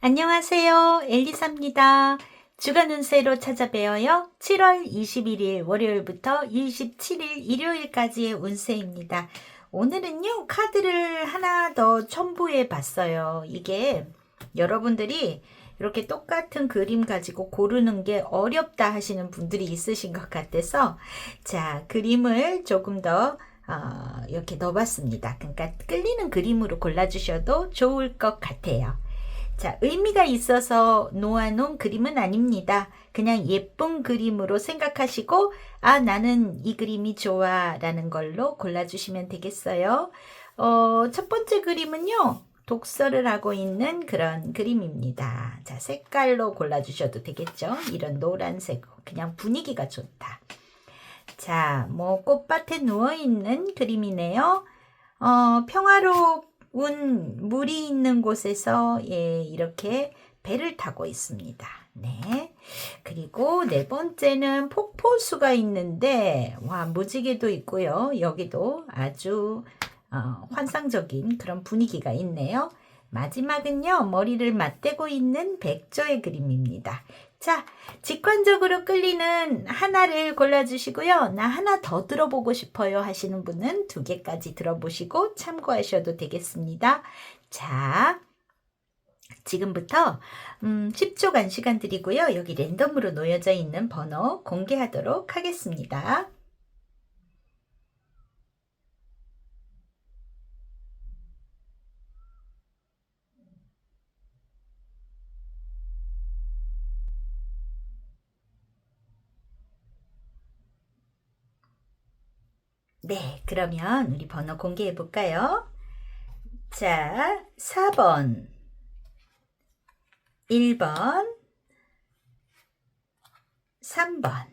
안녕하세요. 엘리사입니다. 주간 운세로 찾아뵈어요. 7월 21일 월요일부터 27일 일요일까지의 운세입니다. 오늘은요, 카드를 하나 더 첨부해 봤어요. 이게 여러분들이 이렇게 똑같은 그림 가지고 고르는 게 어렵다 하시는 분들이 있으신 것 같아서, 자, 그림을 조금 더 이렇게 넣어봤습니다. 그러니까 끌리는 그림으로 골라주셔도 좋을 것 같아요. 자, 의미가 있어서 놓아놓은 그림은 아닙니다. 그냥 예쁜 그림으로 생각하시고, 아, 나는 이 그림이 좋아 라는 걸로 골라주시면 되겠어요. 첫 번째 그림은요, 독서를 하고 있는 그런 그림입니다. 자, 색깔로 골라주셔도 되겠죠. 이런 노란색, 그냥 분위기가 좋다. 자, 뭐 꽃밭에 누워있는 그림이네요. 평화로운 물이 있는 곳에서 이렇게 배를 타고 있습니다. 네. 그리고 네 번째는 폭포수가 있는데, 와, 무지개도 있고요. 여기도 아주 환상적인 그런 분위기가 있네요. 마지막은요, 머리를 맞대고 있는 백조의 그림입니다. 자, 직관적으로 끌리는 하나를 골라주시고요. 나 하나 더 들어보고 싶어요 하시는 분은 2개까지 들어보시고 참고하셔도 되겠습니다. 자, 지금부터 10초간 시간 드리고요. 여기 랜덤으로 놓여져 있는 번호 공개하도록 하겠습니다. 네, 그러면 우리 번호 공개해 볼까요? 자, 4번, 1번, 3번,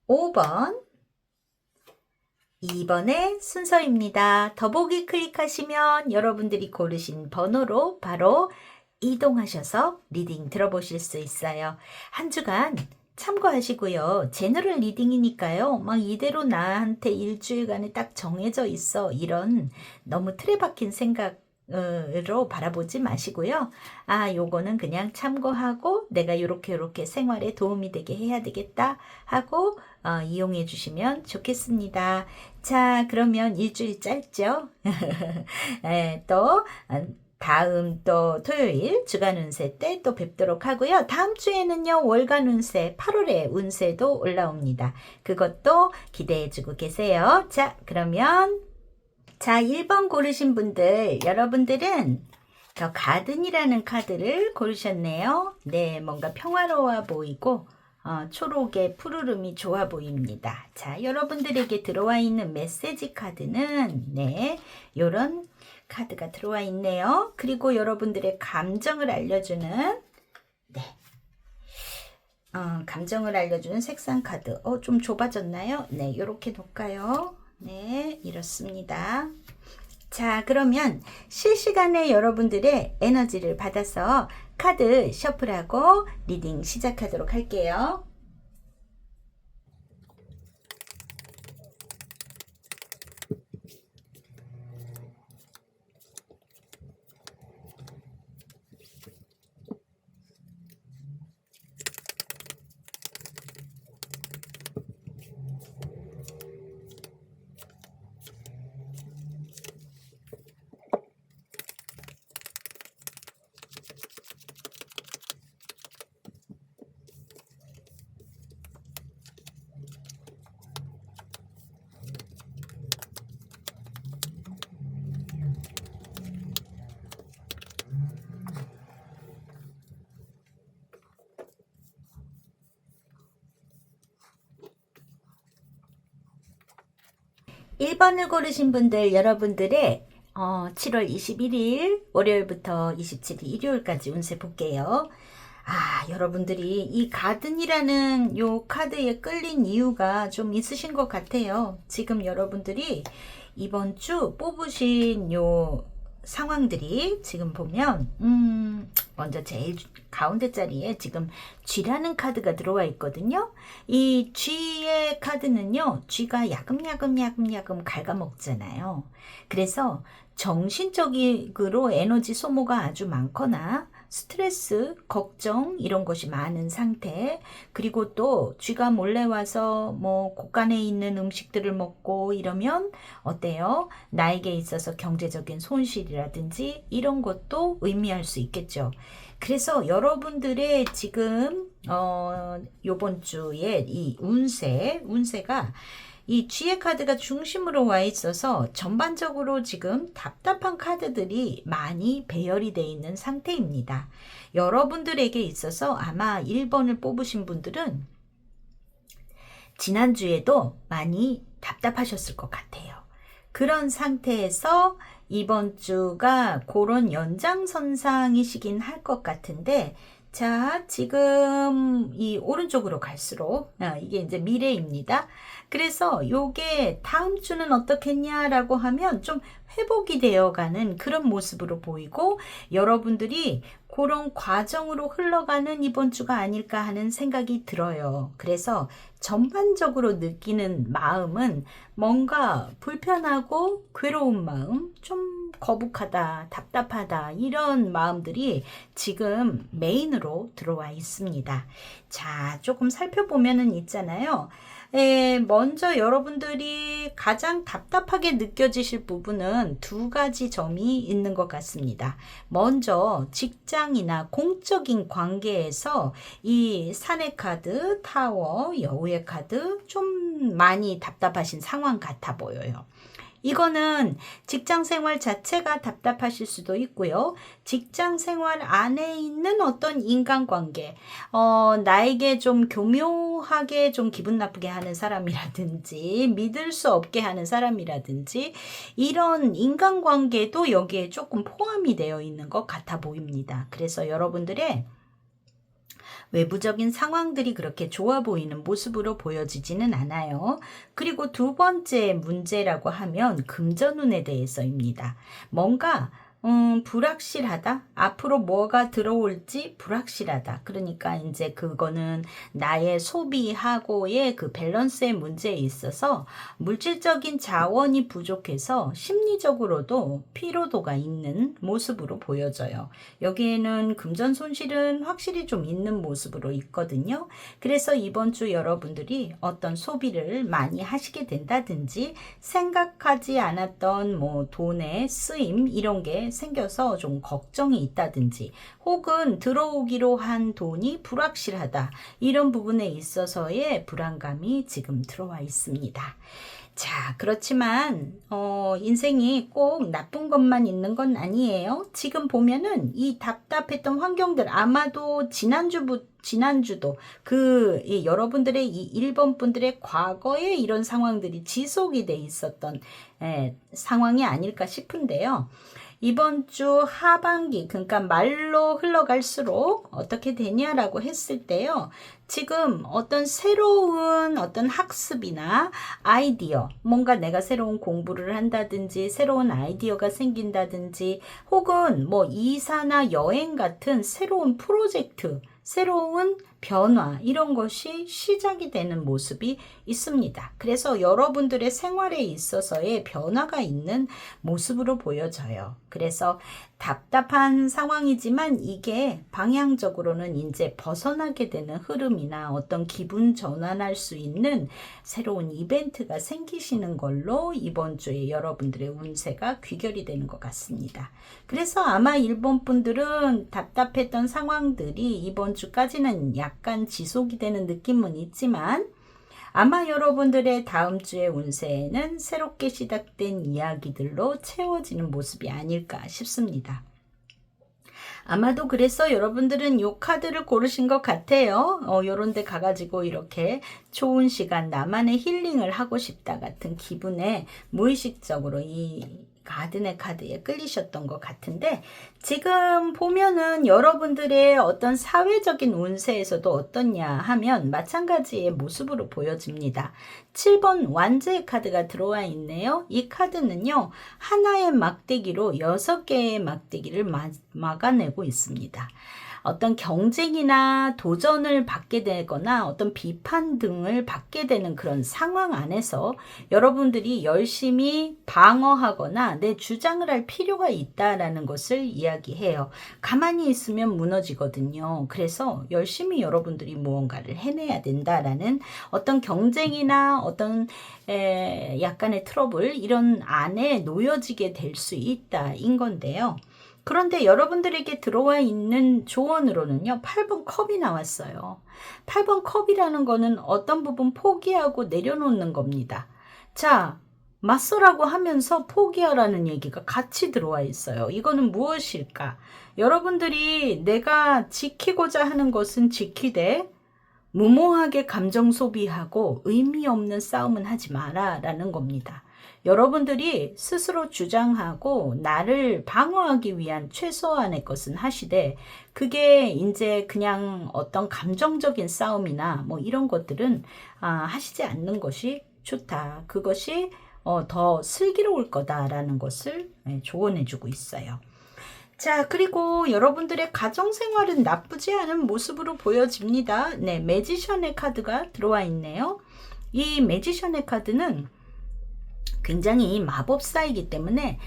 5번, 2번의 순서입니다. 더보기 클릭하시면 여러분들이 고르신 번호로 바로 이동하셔서 리딩 들어보실 수 있어요. 한 주간 참고하시고요. 제너럴 리딩이니까요. 막 이대로 나한테 일주일간에 딱 정해져 있어. 이런 너무 틀에 박힌 생각으로 바라보지 마시고요. 아, 요거는 그냥 참고하고 내가 요렇게 생활에 도움이 되게 해야 되겠다 하고 이용해 주시면 좋겠습니다. 자, 그러면 일주일 짧죠? 또 다음 또 토요일 주간 운세 때 또 뵙도록 하고요. 다음 주에는요, 월간 운세 8월의 운세도 올라옵니다. 그것도 기대해 주고 계세요. 자, 그러면 1번 고르신 분들, 여러분들은 더 가든이라는 카드를 고르셨네요. 네, 뭔가 평화로워 보이고 초록의 푸르름이 좋아 보입니다. 자, 여러분들에게 들어와 있는 메시지 카드는 네, 요런 카드가 들어와 있네요. 그리고 여러분들의 감정을 알려주는 네, 감정을 알려주는 색상 카드. 좀 좁아졌나요? 네, 요렇게 놓을까요? 네, 이렇습니다. 자, 그러면 실시간에 여러분들의 에너지를 받아서 카드 셔플하고 리딩 시작하도록 할게요. 1번을 고르신 분들, 여러분들의 7월 21일 월요일부터 27일 일요일까지 운세 볼게요. 여러분들이 이 가든이라는 요 카드에 끌린 이유가 좀 있으신 것 같아요. 지금 여러분들이 이번 주 뽑으신 요 상황들이 지금 보면 먼저 제일 가운데 자리에 지금 쥐라는 카드가 들어와 있거든요. 이 쥐의 카드는요, 쥐가 야금야금 갉아먹잖아요. 그래서 정신적으로 에너지 소모가 아주 많거나 스트레스, 걱정 이런 것이 많은 상태, 그리고 또 쥐가 몰래 와서 뭐 곳간에 있는 음식들을 먹고 이러면 어때요? 나에게 있어서 경제적인 손실이라든지 이런 것도 의미할 수 있겠죠. 그래서 여러분들의 지금 요번 주에 이 운세가 이 쥐의 카드가 중심으로 와 있어서 전반적으로 지금 답답한 카드들이 많이 배열이 되어 있는 상태입니다. 여러분들에게 있어서 아마 1번을 뽑으신 분들은 지난주에도 많이 답답하셨을 것 같아요. 그런 상태에서 이번 주가 그런 연장선상이시긴 할 것 같은데, 자, 지금 이 오른쪽으로 갈수록 이게 이제 미래입니다. 그래서 요게 다음 주는 어떻겠냐라고 하면 좀 회복이 되어가는 그런 모습으로 보이고, 여러분들이 그런 과정으로 흘러가는 이번 주가 아닐까 하는 생각이 들어요. 그래서 전반적으로 느끼는 마음은 뭔가 불편하고 괴로운 마음, 좀 거북하다, 답답하다 이런 마음들이 지금 메인으로 들어와 있습니다. 자, 조금 살펴보면은 있잖아요. 먼저 여러분들이 가장 답답하게 느껴지실 부분은 두 가지 점이 있는 것 같습니다. 먼저 직장이나 공적인 관계에서 이 사내 카드, 타워, 여우의 카드 좀 많이 답답하신 상황 같아 보여요. 이거는 직장 생활 자체가 답답하실 수도 있고요. 직장 생활 안에 있는 어떤 인간관계, 나에게 좀 교묘하게 좀 기분 나쁘게 하는 사람이라든지, 믿을 수 없게 하는 사람이라든지, 이런 인간관계도 여기에 조금 포함이 되어 있는 것 같아 보입니다. 그래서 여러분들의 외부적인 상황들이 그렇게 좋아 보이는 모습으로 보여지지는 않아요. 그리고 두 번째 문제라고 하면 금전운에 대해서입니다. 뭔가 불확실하다. 앞으로 뭐가 들어올지 불확실하다. 그러니까 이제 그거는 나의 소비하고의 그 밸런스의 문제에 있어서 물질적인 자원이 부족해서 심리적으로도 피로도가 있는 모습으로 보여져요. 여기에는 금전 손실은 확실히 좀 있는 모습으로 있거든요. 그래서 이번 주 여러분들이 어떤 소비를 많이 하시게 된다든지 생각하지 않았던 뭐 돈의 쓰임 이런 게 생겨서 좀 걱정이 있다든지, 혹은 들어오기로 한 돈이 불확실하다, 이런 부분에 있어서의 불안감이 지금 들어와 있습니다. 자, 그렇지만 인생이 꼭 나쁜 것만 있는 건 아니에요. 지금 보면은 이 답답했던 환경들, 아마도 지난주도 여러분들의 이 1번 분들의 과거에 이런 상황들이 지속이 돼 있었던 상황이 아닐까 싶은데요. 이번 주 하반기, 그러니까 말로 흘러갈수록 어떻게 되냐라고 했을 때요. 지금 어떤 새로운 어떤 학습이나 아이디어, 뭔가 내가 새로운 공부를 한다든지 새로운 아이디어가 생긴다든지, 혹은 뭐 이사나 여행 같은 새로운 프로젝트, 새로운 변화, 이런 것이 시작이 되는 모습이 있습니다. 그래서 여러분들의 생활에 있어서의 변화가 있는 모습으로 보여져요. 그래서 답답한 상황이지만 이게 방향적으로는 이제 벗어나게 되는 흐름이나 어떤 기분 전환할 수 있는 새로운 이벤트가 생기시는 걸로 이번 주에 여러분들의 운세가 귀결이 되는 것 같습니다. 그래서 아마 일본 분들은 답답했던 상황들이 이번 주까지는 약간 지속이 되는 느낌은 있지만, 아마 여러분들의 다음 주의 운세에는 새롭게 시작된 이야기들로 채워지는 모습이 아닐까 싶습니다. 아마도 그래서 여러분들은 요 카드를 고르신 것 같아요. 요런 데 가가지고 이렇게 좋은 시간, 나만의 힐링을 하고 싶다 같은 기분에 무의식적으로 이 가든의 카드에 끌리셨던 것 같은데, 지금 보면은 여러분들의 어떤 사회적인 운세에서도 어떻냐 하면 마찬가지의 모습으로 보여집니다. 7번 완제의 카드가 들어와 있네요. 이 카드는요, 하나의 막대기로 6개의 막대기를 막아내고 있습니다. 어떤 경쟁이나 도전을 받게 되거나 어떤 비판 등을 받게 되는 그런 상황 안에서 여러분들이 열심히 방어하거나 내 주장을 할 필요가 있다라는 것을 이야기해요. 가만히 있으면 무너지거든요. 그래서 열심히 여러분들이 무언가를 해내야 된다라는 어떤 경쟁이나 어떤 약간의 트러블 이런 안에 놓여지게 될 수 있다인 건데요. 그런데 여러분들에게 들어와 있는 조언으로는요, 8번 컵이 나왔어요. 8번 컵이라는 거는 어떤 부분 포기하고 내려놓는 겁니다. 자, 맞서라고 하면서 포기하라는 얘기가 같이 들어와 있어요. 이거는 무엇일까? 여러분들이 내가 지키고자 하는 것은 지키되 무모하게 감정 소비하고 의미 없는 싸움은 하지 마라 라는 겁니다. 여러분들이 스스로 주장하고 나를 방어하기 위한 최소한의 것은 하시되, 그게 이제 그냥 어떤 감정적인 싸움이나 뭐 이런 것들은 하시지 않는 것이 좋다. 그것이 더 슬기로울 거다라는 것을 조언해주고 있어요. 자, 그리고 여러분들의 가정생활은 나쁘지 않은 모습으로 보여집니다. 네, 매지션의 카드가 들어와 있네요. 이 매지션의 카드는 굉장히 마법사이기 때문에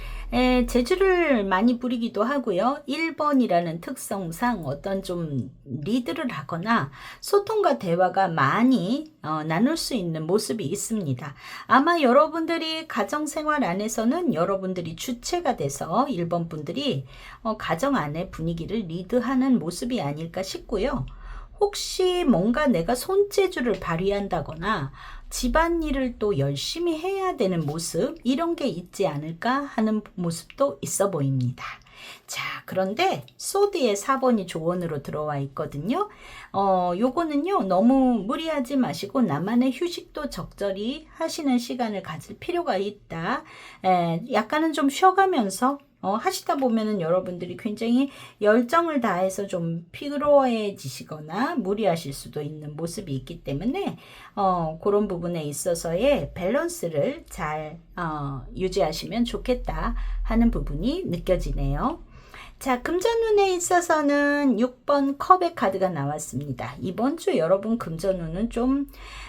재주를 많이 부리기도 하고요. 1번이라는 특성상 어떤 좀 리드를 하거나 소통과 대화가 많이 나눌 수 있는 모습이 있습니다. 아마 여러분들이 가정생활 안에서는 여러분들이 주체가 돼서 1번 분들이 가정 안의 분위기를 리드하는 모습이 아닐까 싶고요. 혹시 뭔가 내가 손재주를 발휘한다거나 집안일을 또 열심히 해야 되는 모습, 이런 게 있지 않을까 하는 모습도 있어 보입니다. 자, 그런데 소드의 4번이 조언으로 들어와 있거든요. 요거는요, 너무 무리하지 마시고 나만의 휴식도 적절히 하시는 시간을 가질 필요가 있다. 약간은 좀 쉬어가면서 하시다 보면은 여러분들이 굉장히 열정을 다해서 좀 피로해지시거나 무리하실 수도 있는 모습이 있기 때문에 그런 부분에 있어서의 밸런스를 잘 유지하시면 좋겠다 하는 부분이 느껴지네요. 자, 금전운에 있어서는 6번 컵의 카드가 나왔습니다. 이번 주 여러분 금전운은 좀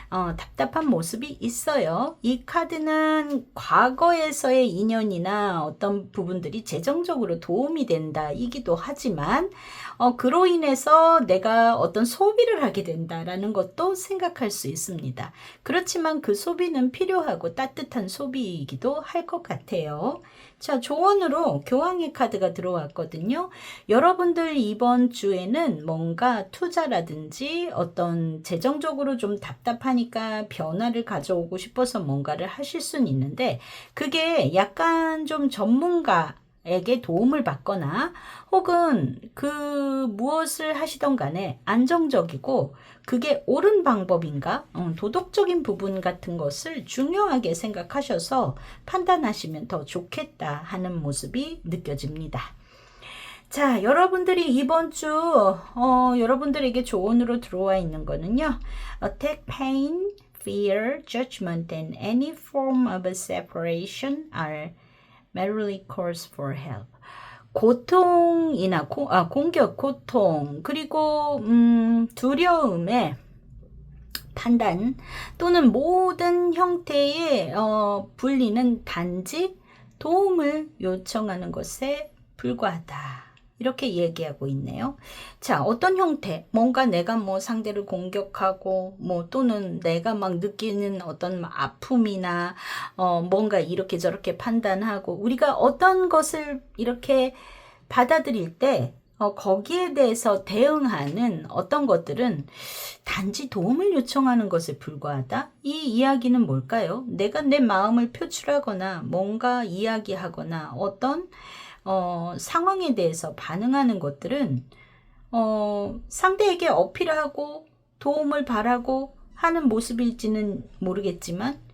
답답한 모습이 있어요. 이 카드는 과거에서의 인연이나 어떤 부분들이 재정적으로 도움이 된다 이기도 하지만 그로 인해서 내가 어떤 소비를 하게 된다라는 것도 생각할 수 있습니다. 그렇지만 그 소비는 필요하고 따뜻한 소비이기도 할 것 같아요. 자, 조언으로 교황의 카드가 들어왔거든요. 여러분들 이번 주에는 뭔가 투자라든지 어떤 재정적으로 좀 답답하니까 변화를 가져오고 싶어서 뭔가를 하실 수는 있는데, 그게 약간 좀 전문가에게 도움을 받거나 혹은 그 무엇을 하시던 간에 안정적이고 그게 옳은 방법인가? 도덕적인 부분 같은 것을 중요하게 생각하셔서 판단하시면 더 좋겠다 하는 모습이 느껴집니다. 자, 여러분들이 이번 주 여러분들에게 조언으로 들어와 있는 거는요. Attack pain, fear, judgment and any form of separation are merely calls for help. 고통이나 공격, 고통, 그리고 두려움의 판단 또는 모든 형태의 분리는 단지 도움을 요청하는 것에 불과하다. 이렇게 얘기하고 있네요. 자, 어떤 형태, 뭔가 내가 뭐 상대를 공격하고 뭐 또는 내가 막 느끼는 어떤 아픔이나 뭔가 이렇게 저렇게 판단하고, 우리가 어떤 것을 이렇게 받아들일 때 거기에 대해서 대응하는 어떤 것들은 단지 도움을 요청하는 것에 불과하다? 이 이야기는 뭘까요? 내가 내 마음을 표출하거나 뭔가 이야기하거나 어떤 상황에 대해서 반응하는 것들은 상대에게 어필하고 도움을 바라고 하는 모습일지는 모르겠지만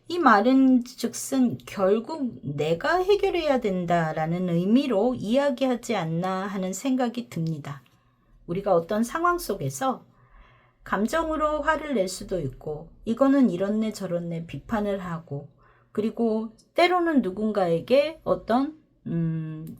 이 말은 즉슨 결국 내가 해결해야 된다라는 의미로 이야기하지 않나 하는 생각이 듭니다. 우리가 어떤 상황 속에서 감정으로 화를 낼 수도 있고 이거는 이렇네 저렇네 비판을 하고 그리고 때로는 누군가에게 어떤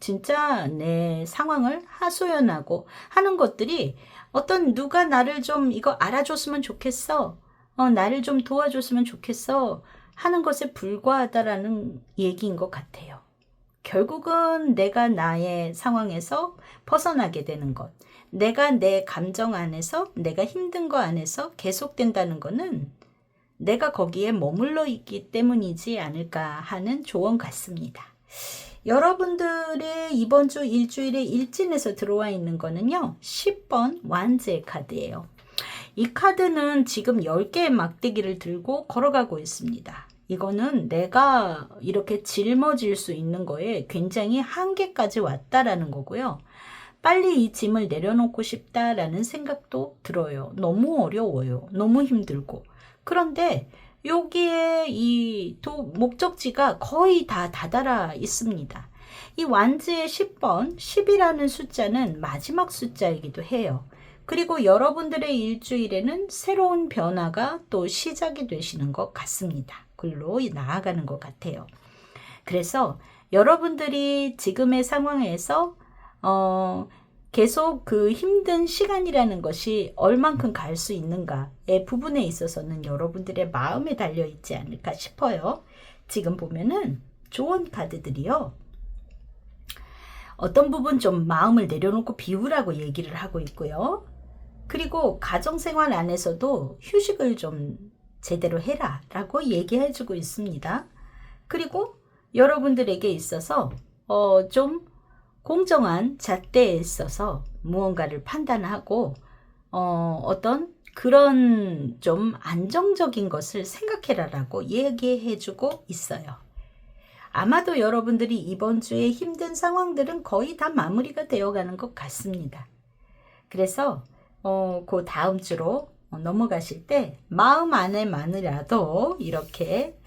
진짜 내 상황을 하소연하고 하는 것들이 어떤 누가 나를 좀 이거 알아줬으면 좋겠어. 나를 좀 도와줬으면 좋겠어. 하는 것에 불과하다라는 얘기인 것 같아요. 결국은 내가 나의 상황에서 벗어나게 되는 것. 내가 내 감정 안에서 내가 힘든 거 안에서 계속된다는 것은 내가 거기에 머물러 있기 때문이지 않을까 하는 조언 같습니다. 여러분들의 이번 주 일주일의 일진에서 들어와 있는 거는요. 10번 완제 카드예요. 이 카드는 지금 10개의 막대기를 들고 걸어가고 있습니다. 이거는 내가 이렇게 짊어질 수 있는 거에 굉장히 한계까지 왔다라는 거고요. 빨리 이 짐을 내려놓고 싶다라는 생각도 들어요. 너무 어려워요. 너무 힘들고. 그런데 여기에 이 목적지가 거의 다 다다라 있습니다. 이 완즈의 10번, 10이라는 숫자는 마지막 숫자이기도 해요. 그리고 여러분들의 일주일에는 새로운 변화가 또 시작이 되시는 것 같습니다. 글로 나아가는 것 같아요. 그래서 여러분들이 지금의 상황에서 계속 그 힘든 시간이라는 것이 얼만큼 갈 수 있는가의 부분에 있어서는 여러분들의 마음에 달려있지 않을까 싶어요. 지금 보면은 좋은 카드들이요. 어떤 부분 좀 마음을 내려놓고 비우라고 얘기를 하고 있고요. 그리고 가정생활 안에서도 휴식을 좀 제대로 해라 라고 얘기해주고 있습니다. 그리고 여러분들에게 있어서 좀 공정한 잣대에 있어서 무언가를 판단하고 어떤 그런 좀 안정적인 것을 생각해라라고 얘기해주고 있어요. 아마도 여러분들이 이번 주에 힘든 상황들은 거의 다 마무리가 되어가는 것 같습니다. 그래서 그 다음 주로 넘어가실 때 마음 안에만이라도 이렇게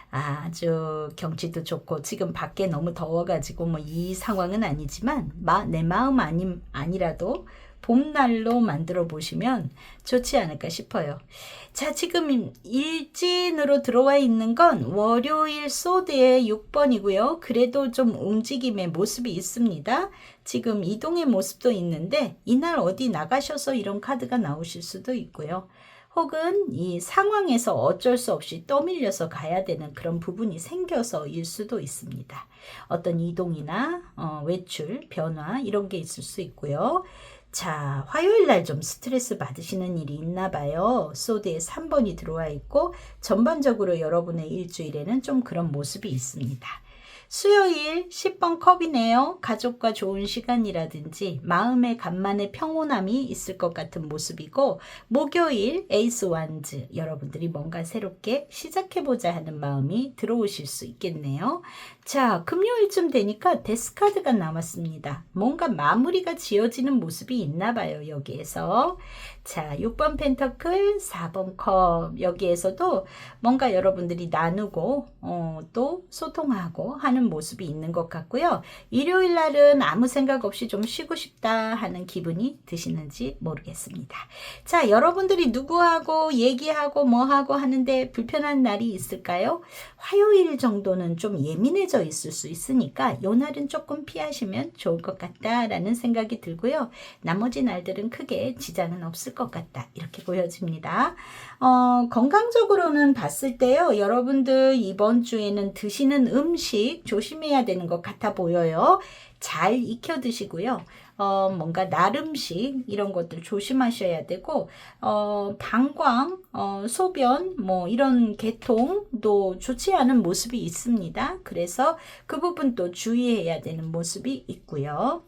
아주 경치도 좋고 지금 밖에 너무 더워가지고 뭐 이 상황은 아니지만 내 마음 아니라도 봄날로 만들어 보시면 좋지 않을까 싶어요. 자, 지금 일진으로 들어와 있는 건 월요일 소드의 6번이고요. 그래도 좀 움직임의 모습이 있습니다. 지금 이동의 모습도 있는데 이날 어디 나가셔서 이런 카드가 나오실 수도 있고요. 혹은 이 상황에서 어쩔 수 없이 떠밀려서 가야 되는 그런 부분이 생겨서일 수도 있습니다. 어떤 이동이나 외출, 변화 이런 게 있을 수 있고요. 자, 화요일 날 좀 스트레스 받으시는 일이 있나 봐요. 소드에 3번이 들어와 있고 전반적으로 여러분의 일주일에는 좀 그런 모습이 있습니다. 수요일 10번 컵이네요. 가족과 좋은 시간이라든지 마음의 간만에 평온함이 있을 것 같은 모습이고 목요일 에이스 완즈 여러분들이 뭔가 새롭게 시작해보자 하는 마음이 들어오실 수 있겠네요. 자, 금요일쯤 되니까 데스카드가 남았습니다. 뭔가 마무리가 지어지는 모습이 있나 봐요. 여기에서. 자, 6번 펜터클, 4번 컵 여기에서도 뭔가 여러분들이 나누고 또 소통하고 하는 모습이 있는 것 같고요. 일요일 날은 아무 생각 없이 좀 쉬고 싶다 하는 기분이 드시는지 모르겠습니다. 자, 여러분들이 누구하고 얘기하고 뭐하고 하는데 불편한 날이 있을까요? 화요일 정도는 좀 예민해져 있을 수 있으니까 요 날은 조금 피하시면 좋을 것 같다라는 생각이 들고요. 나머지 날들은 크게 지장은 없을 것 같다 이렇게 보여집니다. 건강적으로는 봤을 때요. 여러분들 이번 주에는 드시는 음식 조심해야 되는 것 같아 보여요. 잘 익혀 드시고요. 뭔가 날 음식 이런 것들 조심하셔야 되고 방광, 소변 뭐 이런 계통도 좋지 않은 모습이 있습니다. 그래서 그 부분도 주의해야 되는 모습이 있고요.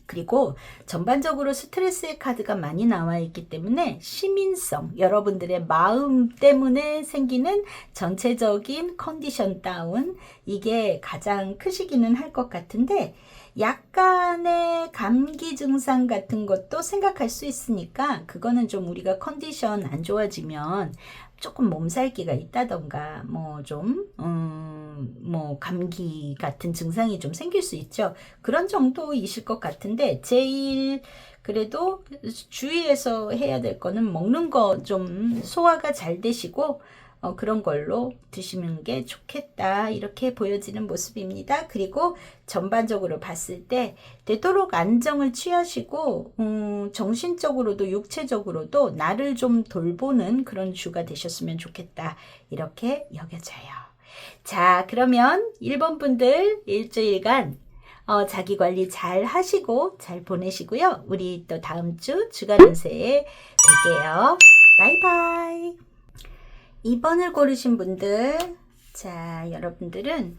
그리고 전반적으로 스트레스의 카드가 많이 나와 있기 때문에 시민성, 여러분들의 마음 때문에 생기는 전체적인 컨디션 다운, 이게 가장 크시기는 할 것 같은데 약간의 감기 증상 같은 것도 생각할 수 있으니까 그거는 좀 우리가 컨디션 안 좋아지면 조금 몸살기가 있다던가 뭐 감기 같은 증상이 좀 생길 수 있죠. 그런 정도이실 것 같은데 제일 그래도 주의해서 해야 될 거는 먹는 거 좀 소화가 잘 되시고 그런 걸로 드시는 게 좋겠다, 이렇게 보여지는 모습입니다. 그리고 전반적으로 봤을 때 되도록 안정을 취하시고 정신적으로도 육체적으로도 나를 좀 돌보는 그런 주가 되셨으면 좋겠다, 이렇게 여겨져요. 자, 그러면 1번 분들 일주일간 자기 관리 잘 하시고 잘 보내시고요. 우리 또 다음 주 주간 운세에 뵐게요. 바이바이. 2번을 고르신 분들, 자, 여러분들은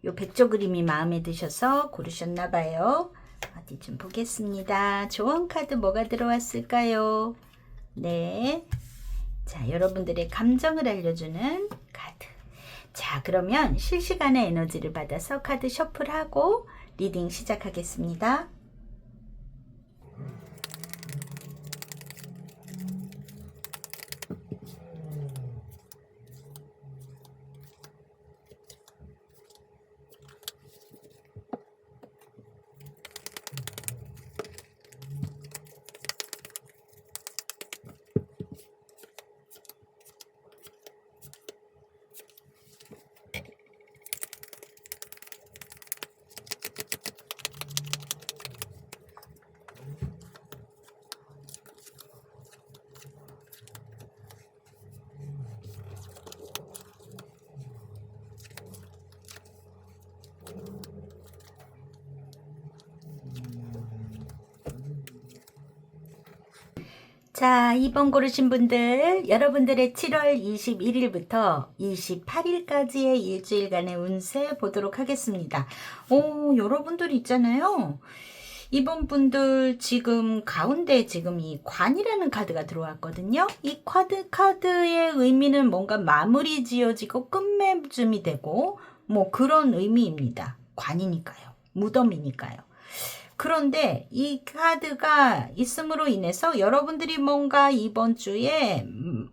요 백조 그림이 마음에 드셔서 고르셨나 봐요. 어디 좀 보겠습니다. 조언 카드 뭐가 들어왔을까요? 자, 여러분들의 감정을 알려주는 카드. 자, 그러면 실시간의 에너지를 받아서 카드 셔플하고 리딩 시작하겠습니다. 자, 2번 고르신 분들, 여러분들의 7월 21일부터 28일까지의 일주일간의 운세 보도록 하겠습니다. 여러분들 있잖아요. 이번 분들 지금 가운데 지금 이 관이라는 카드가 들어왔거든요. 이 카드의 의미는 뭔가 마무리 지어지고 끝맺음이 되고 뭐 그런 의미입니다. 관이니까요. 무덤이니까요. 그런데 이 카드가 있음으로 인해서 여러분들이 뭔가 이번 주에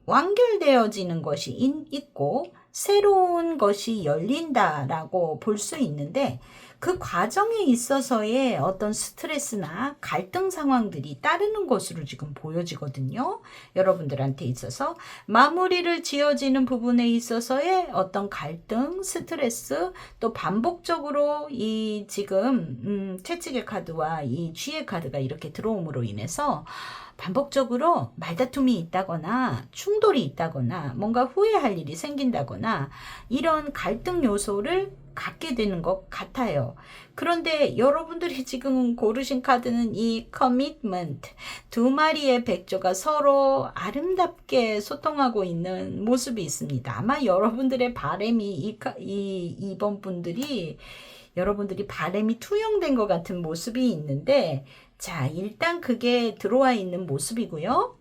완결되어지는 것이 있고 새로운 것이 열린다라고 볼 수 있는데 그 과정에 있어서의 어떤 스트레스나 갈등 상황들이 따르는 것으로 지금 보여지거든요. 여러분들한테 있어서 마무리를 지어지는 부분에 있어서의 어떤 갈등, 스트레스, 또 반복적으로 이 지금 채찍의 카드와 이 쥐의 카드가 이렇게 들어옴으로 인해서 반복적으로 말다툼이 있다거나 충돌이 있다거나 뭔가 후회할 일이 생긴다거나 이런 갈등 요소를 갖게 되는 것 같아요. 그런데 여러분들이 지금 고르신 카드는 이 commitment, 두 마리의 백조가 서로 아름답게 소통하고 있는 모습이 있습니다. 아마 여러분들의 바람이 이번 분들이 여러분들이 바람이 투영된 것 같은 모습이 있는데, 자, 일단 그게 들어와 있는 모습이고요.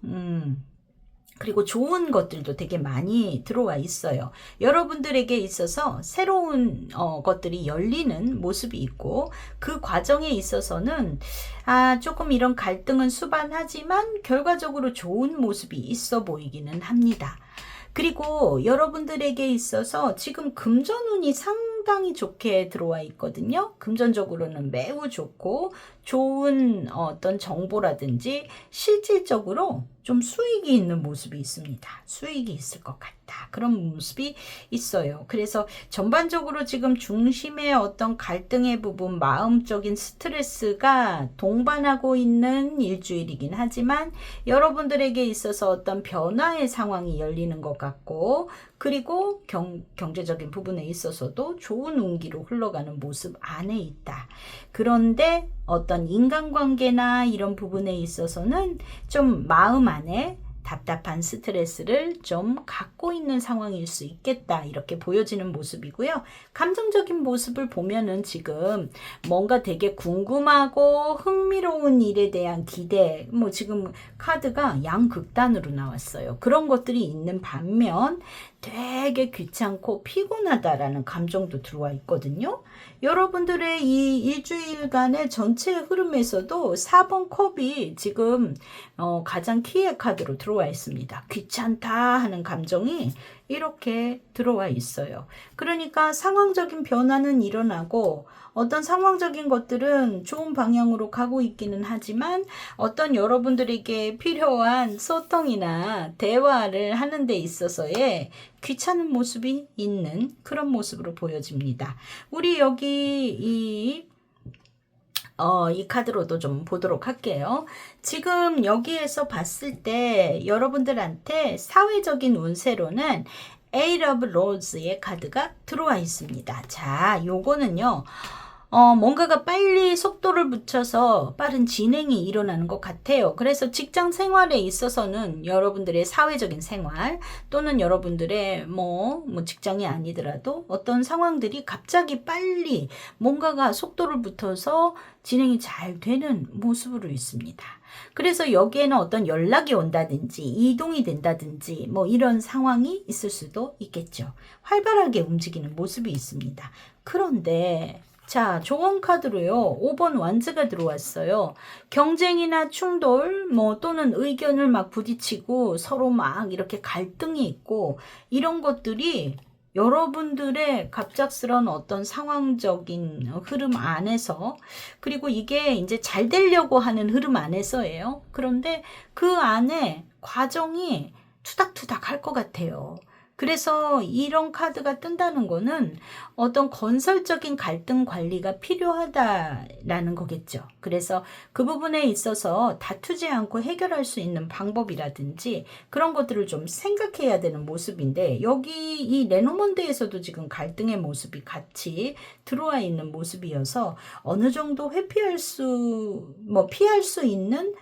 그리고 좋은 것들도 되게 많이 들어와 있어요. 여러분들에게 있어서 새로운 것들이 열리는 모습이 있고 그 과정에 있어서는 조금 이런 갈등은 수반하지만 결과적으로 좋은 모습이 있어 보이기는 합니다. 그리고 여러분들에게 있어서 지금 금전운이 상당히 좋게 들어와 있거든요. 금전적으로는 매우 좋고 좋은 어떤 정보라든지 실질적으로 좀 수익이 있는 모습이 있습니다. 수익이 있을 것 같다. 그런 모습이 있어요. 그래서 전반적으로 지금 중심의 어떤 갈등의 부분, 마음적인 스트레스가 동반하고 있는 일주일이긴 하지만 여러분들에게 있어서 어떤 변화의 상황이 열리는 것 같고 그리고 경제적인 부분에 있어서도 좋은 운기로 흘러가는 모습 안에 있다. 그런데 어떤 인간관계나 이런 부분에 있어서는 좀 마음 안에 답답한 스트레스를 좀 갖고 있는 상황일 수 있겠다. 이렇게 보여지는 모습이고요. 감정적인 모습을 보면은 지금 뭔가 되게 궁금하고 흥미로운 일에 대한 기대, 뭐 지금 카드가 양극단으로 나왔어요. 그런 것들이 있는 반면 되게 귀찮고 피곤하다라는 감정도 들어와 있거든요. 여러분들의 이 일주일간의 전체 흐름에서도 4번 컵이 지금 가장 키의 카드로 들어와 있습니다. 귀찮다 하는 감정이 이렇게 들어와 있어요. 그러니까 상황적인 변화는 일어나고 어떤 상황적인 것들은 좋은 방향으로 가고 있기는 하지만 어떤 여러분들에게 필요한 소통이나 대화를 하는 데 있어서의 귀찮은 모습이 있는 그런 모습으로 보여집니다. 우리 여기 이 카드로도 좀 보도록 할게요. 지금 여기에서 봤을 때 여러분들한테 사회적인 운세로는 Eight of Rose의 카드가 들어와 있습니다. 자, 요거는요. 뭔가가 빨리 속도를 붙여서 빠른 진행이 일어나는 것 같아요. 그래서 직장 생활에 있어서는 여러분들의 사회적인 생활 또는 여러분들의 뭐 직장이 아니더라도 어떤 상황들이 갑자기 빨리 뭔가가 속도를 붙어서 진행이 잘 되는 모습으로 있습니다. 그래서 여기에는 어떤 연락이 온다든지 이동이 된다든지 뭐 이런 상황이 있을 수도 있겠죠. 활발하게 움직이는 모습이 있습니다. 그런데 자, 조언 카드로요. 5번 완즈가 들어왔어요. 경쟁이나 충돌, 뭐 또는 의견을 막 부딪히고 서로 막 이렇게 갈등이 있고 이런 것들이 여러분들의 갑작스런 어떤 상황적인 흐름 안에서 그리고 이게 이제 잘 되려고 하는 흐름 안에서예요. 그런데 그 안에 과정이 투닥투닥 할 것 같아요. 그래서 이런 카드가 뜬다는 거는 어떤 건설적인 갈등 관리가 필요하다라는 거겠죠. 그래서 그 부분에 있어서 다투지 않고 해결할 수 있는 방법이라든지 그런 것들을 좀 생각해야 되는 모습인데 여기 이 레노먼드에서도 지금 갈등의 모습이 같이 들어와 있는 모습이어서 어느 정도 피할 수 있는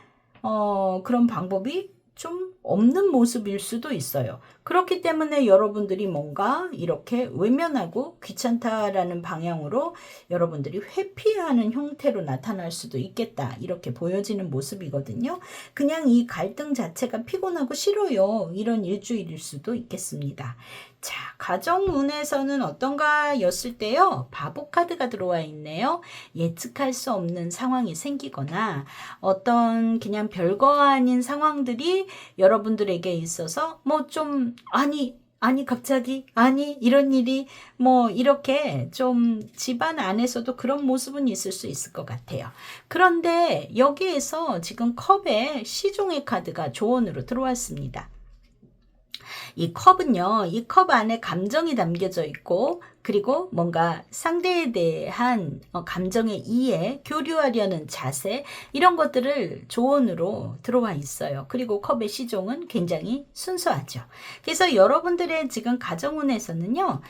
그런 방법이 좀 없는 모습일 수도 있어요. 그렇기 때문에 여러분들이 뭔가 이렇게 외면하고 귀찮다라는 방향으로 여러분들이 회피하는 형태로 나타날 수도 있겠다. 이렇게 보여지는 모습이거든요. 그냥 이 갈등 자체가 피곤하고 싫어요. 이런 일주일일 수도 있겠습니다. 자, 가정운에서는 어떤가 였을 때요. 바보 카드가 들어와 있네요. 예측할 수 없는 상황이 생기거나 어떤 그냥 별거 아닌 상황들이 여러분들에게 있어서 뭐 좀 아니 갑자기 이런 일이 뭐 이렇게 좀 집안 안에서도 그런 모습은 있을 수 있을 것 같아요. 그런데 여기에서 지금 컵에 시종의 카드가 조언으로 들어왔습니다. 이 컵은요, 이 컵 안에 감정이 담겨져 있고 그리고 뭔가 상대에 대한 감정의 이해, 교류하려는 자세 이런 것들을 조언으로 들어와 있어요. 그리고 컵의 시종은 굉장히 순수하죠. 그래서 여러분들의 지금 가정운에서는요.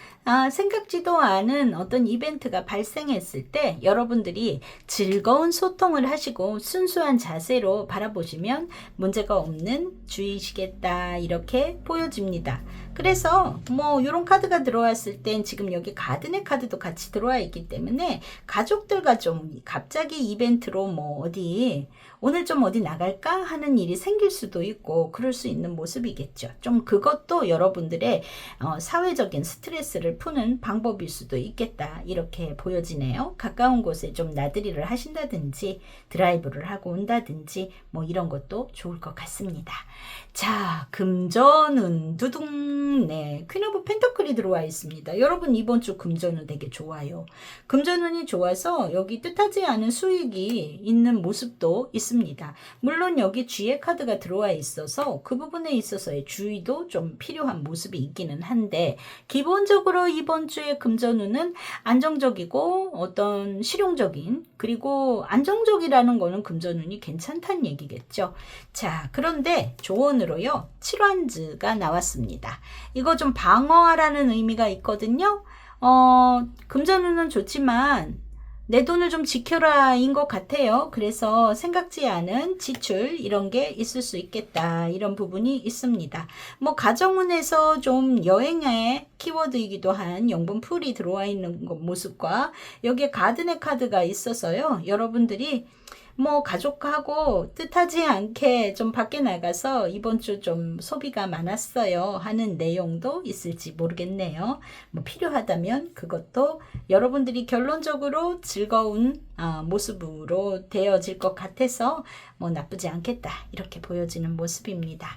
생각지도 않은 어떤 이벤트가 발생했을 때 여러분들이 즐거운 소통을 하시고 순수한 자세로 바라보시면 문제가 없는 주의시겠다 이렇게 보여집니다. 그래서 뭐 이런 카드가 들어왔을 땐 지금 여기 가든의 카드도 같이 들어와 있기 때문에 가족들과 좀 갑자기 이벤트로 뭐 오늘 좀 어디 나갈까 하는 일이 생길 수도 있고 그럴 수 있는 모습이겠죠. 좀 그것도 여러분들의 사회적인 스트레스를 푸는 방법일 수도 있겠다 이렇게 보여지네요. 가까운 곳에 좀 나들이를 하신다든지 드라이브를 하고 온다든지 뭐 이런 것도 좋을 것 같습니다. 자, 금전운 두둥 네 퀸 오브 펜터클이 들어와 있습니다. 여러분 이번 주 금전운 되게 좋아요. 금전운이 좋아서 여기 뜻하지 않은 수익이 있는 모습도 있습니다. 물론 여기 쥐의 카드가 들어와 있어서 그 부분에 있어서의 주의도 좀 필요한 모습이 있기는 한데 기본적으로 이번 주의 금전운은 안정적이고 어떤 실용적인 그리고 안정적이라는 거는 금전운이 괜찮다는 얘기겠죠. 자, 그런데 조언으로요. 7완즈가 나왔습니다. 이거 좀 방어하라는 의미가 있거든요. 금전운은 좋지만 내 돈을 좀 지켜라인 것 같아요. 그래서 생각지 않은 지출 이런 게 있을 수 있겠다. 이런 부분이 있습니다. 뭐 가정운에서 좀 여행의 키워드이기도 한 영분풀이 들어와 있는 모습과 여기에 가든의 카드가 있어서요. 여러분들이 뭐 가족하고 뜻하지 않게 좀 밖에 나가서 이번 주 좀 소비가 많았어요 하는 내용도 있을지 모르겠네요. 뭐 필요하다면 그것도 여러분들이 결론적으로 즐거운 모습으로 되어질 것 같아서 뭐 나쁘지 않겠다 이렇게 보여지는 모습입니다.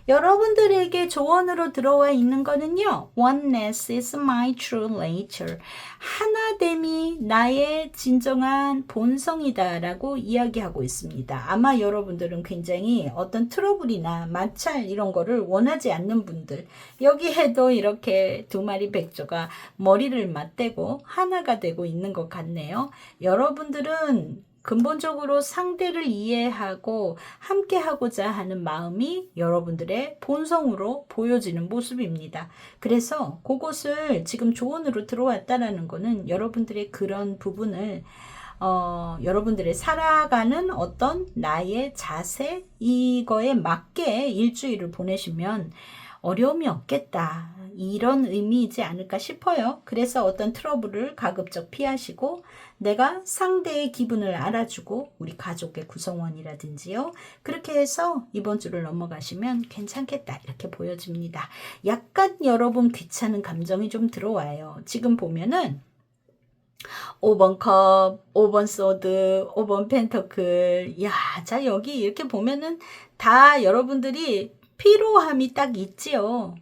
여러분들에게 조언으로 들어와 있는 거는요. Oneness is my true nature. 하나됨이 나의 진정한 본성이다 라고 이야기하고 있습니다. 아마 여러분들은 굉장히 어떤 트러블이나 마찰 이런 거를 원하지 않는 분들, 여기에도 이렇게 두 마리 백조가 머리를 맞대고 하나가 되고 있는 것 같네요. 여러분들은 근본적으로 상대를 이해하고 함께 하고자 하는 마음이 여러분들의 본성으로 보여지는 모습입니다. 그래서 그것을 지금 조언으로 들어왔다라는 거는 여러분들의 그런 부분을 여러분들의 살아가는 어떤 나의 자세 이거에 맞게 일주일을 보내시면 어려움이 없겠다. 이런 의미이지 않을까 싶어요. 그래서 어떤 트러블을 가급적 피하시고 내가 상대의 기분을 알아주고 우리 가족의 구성원이라든지요. 그렇게 해서 이번 주를 넘어가시면 괜찮겠다. 이렇게 보여집니다. 약간 여러분 귀찮은 감정이 좀 들어와요. 지금 보면은 5번 컵, 5번 소드, 5번 펜터클. 야, 자, 여기 이렇게 보면은 다 여러분들이 피로함이 딱 있지요.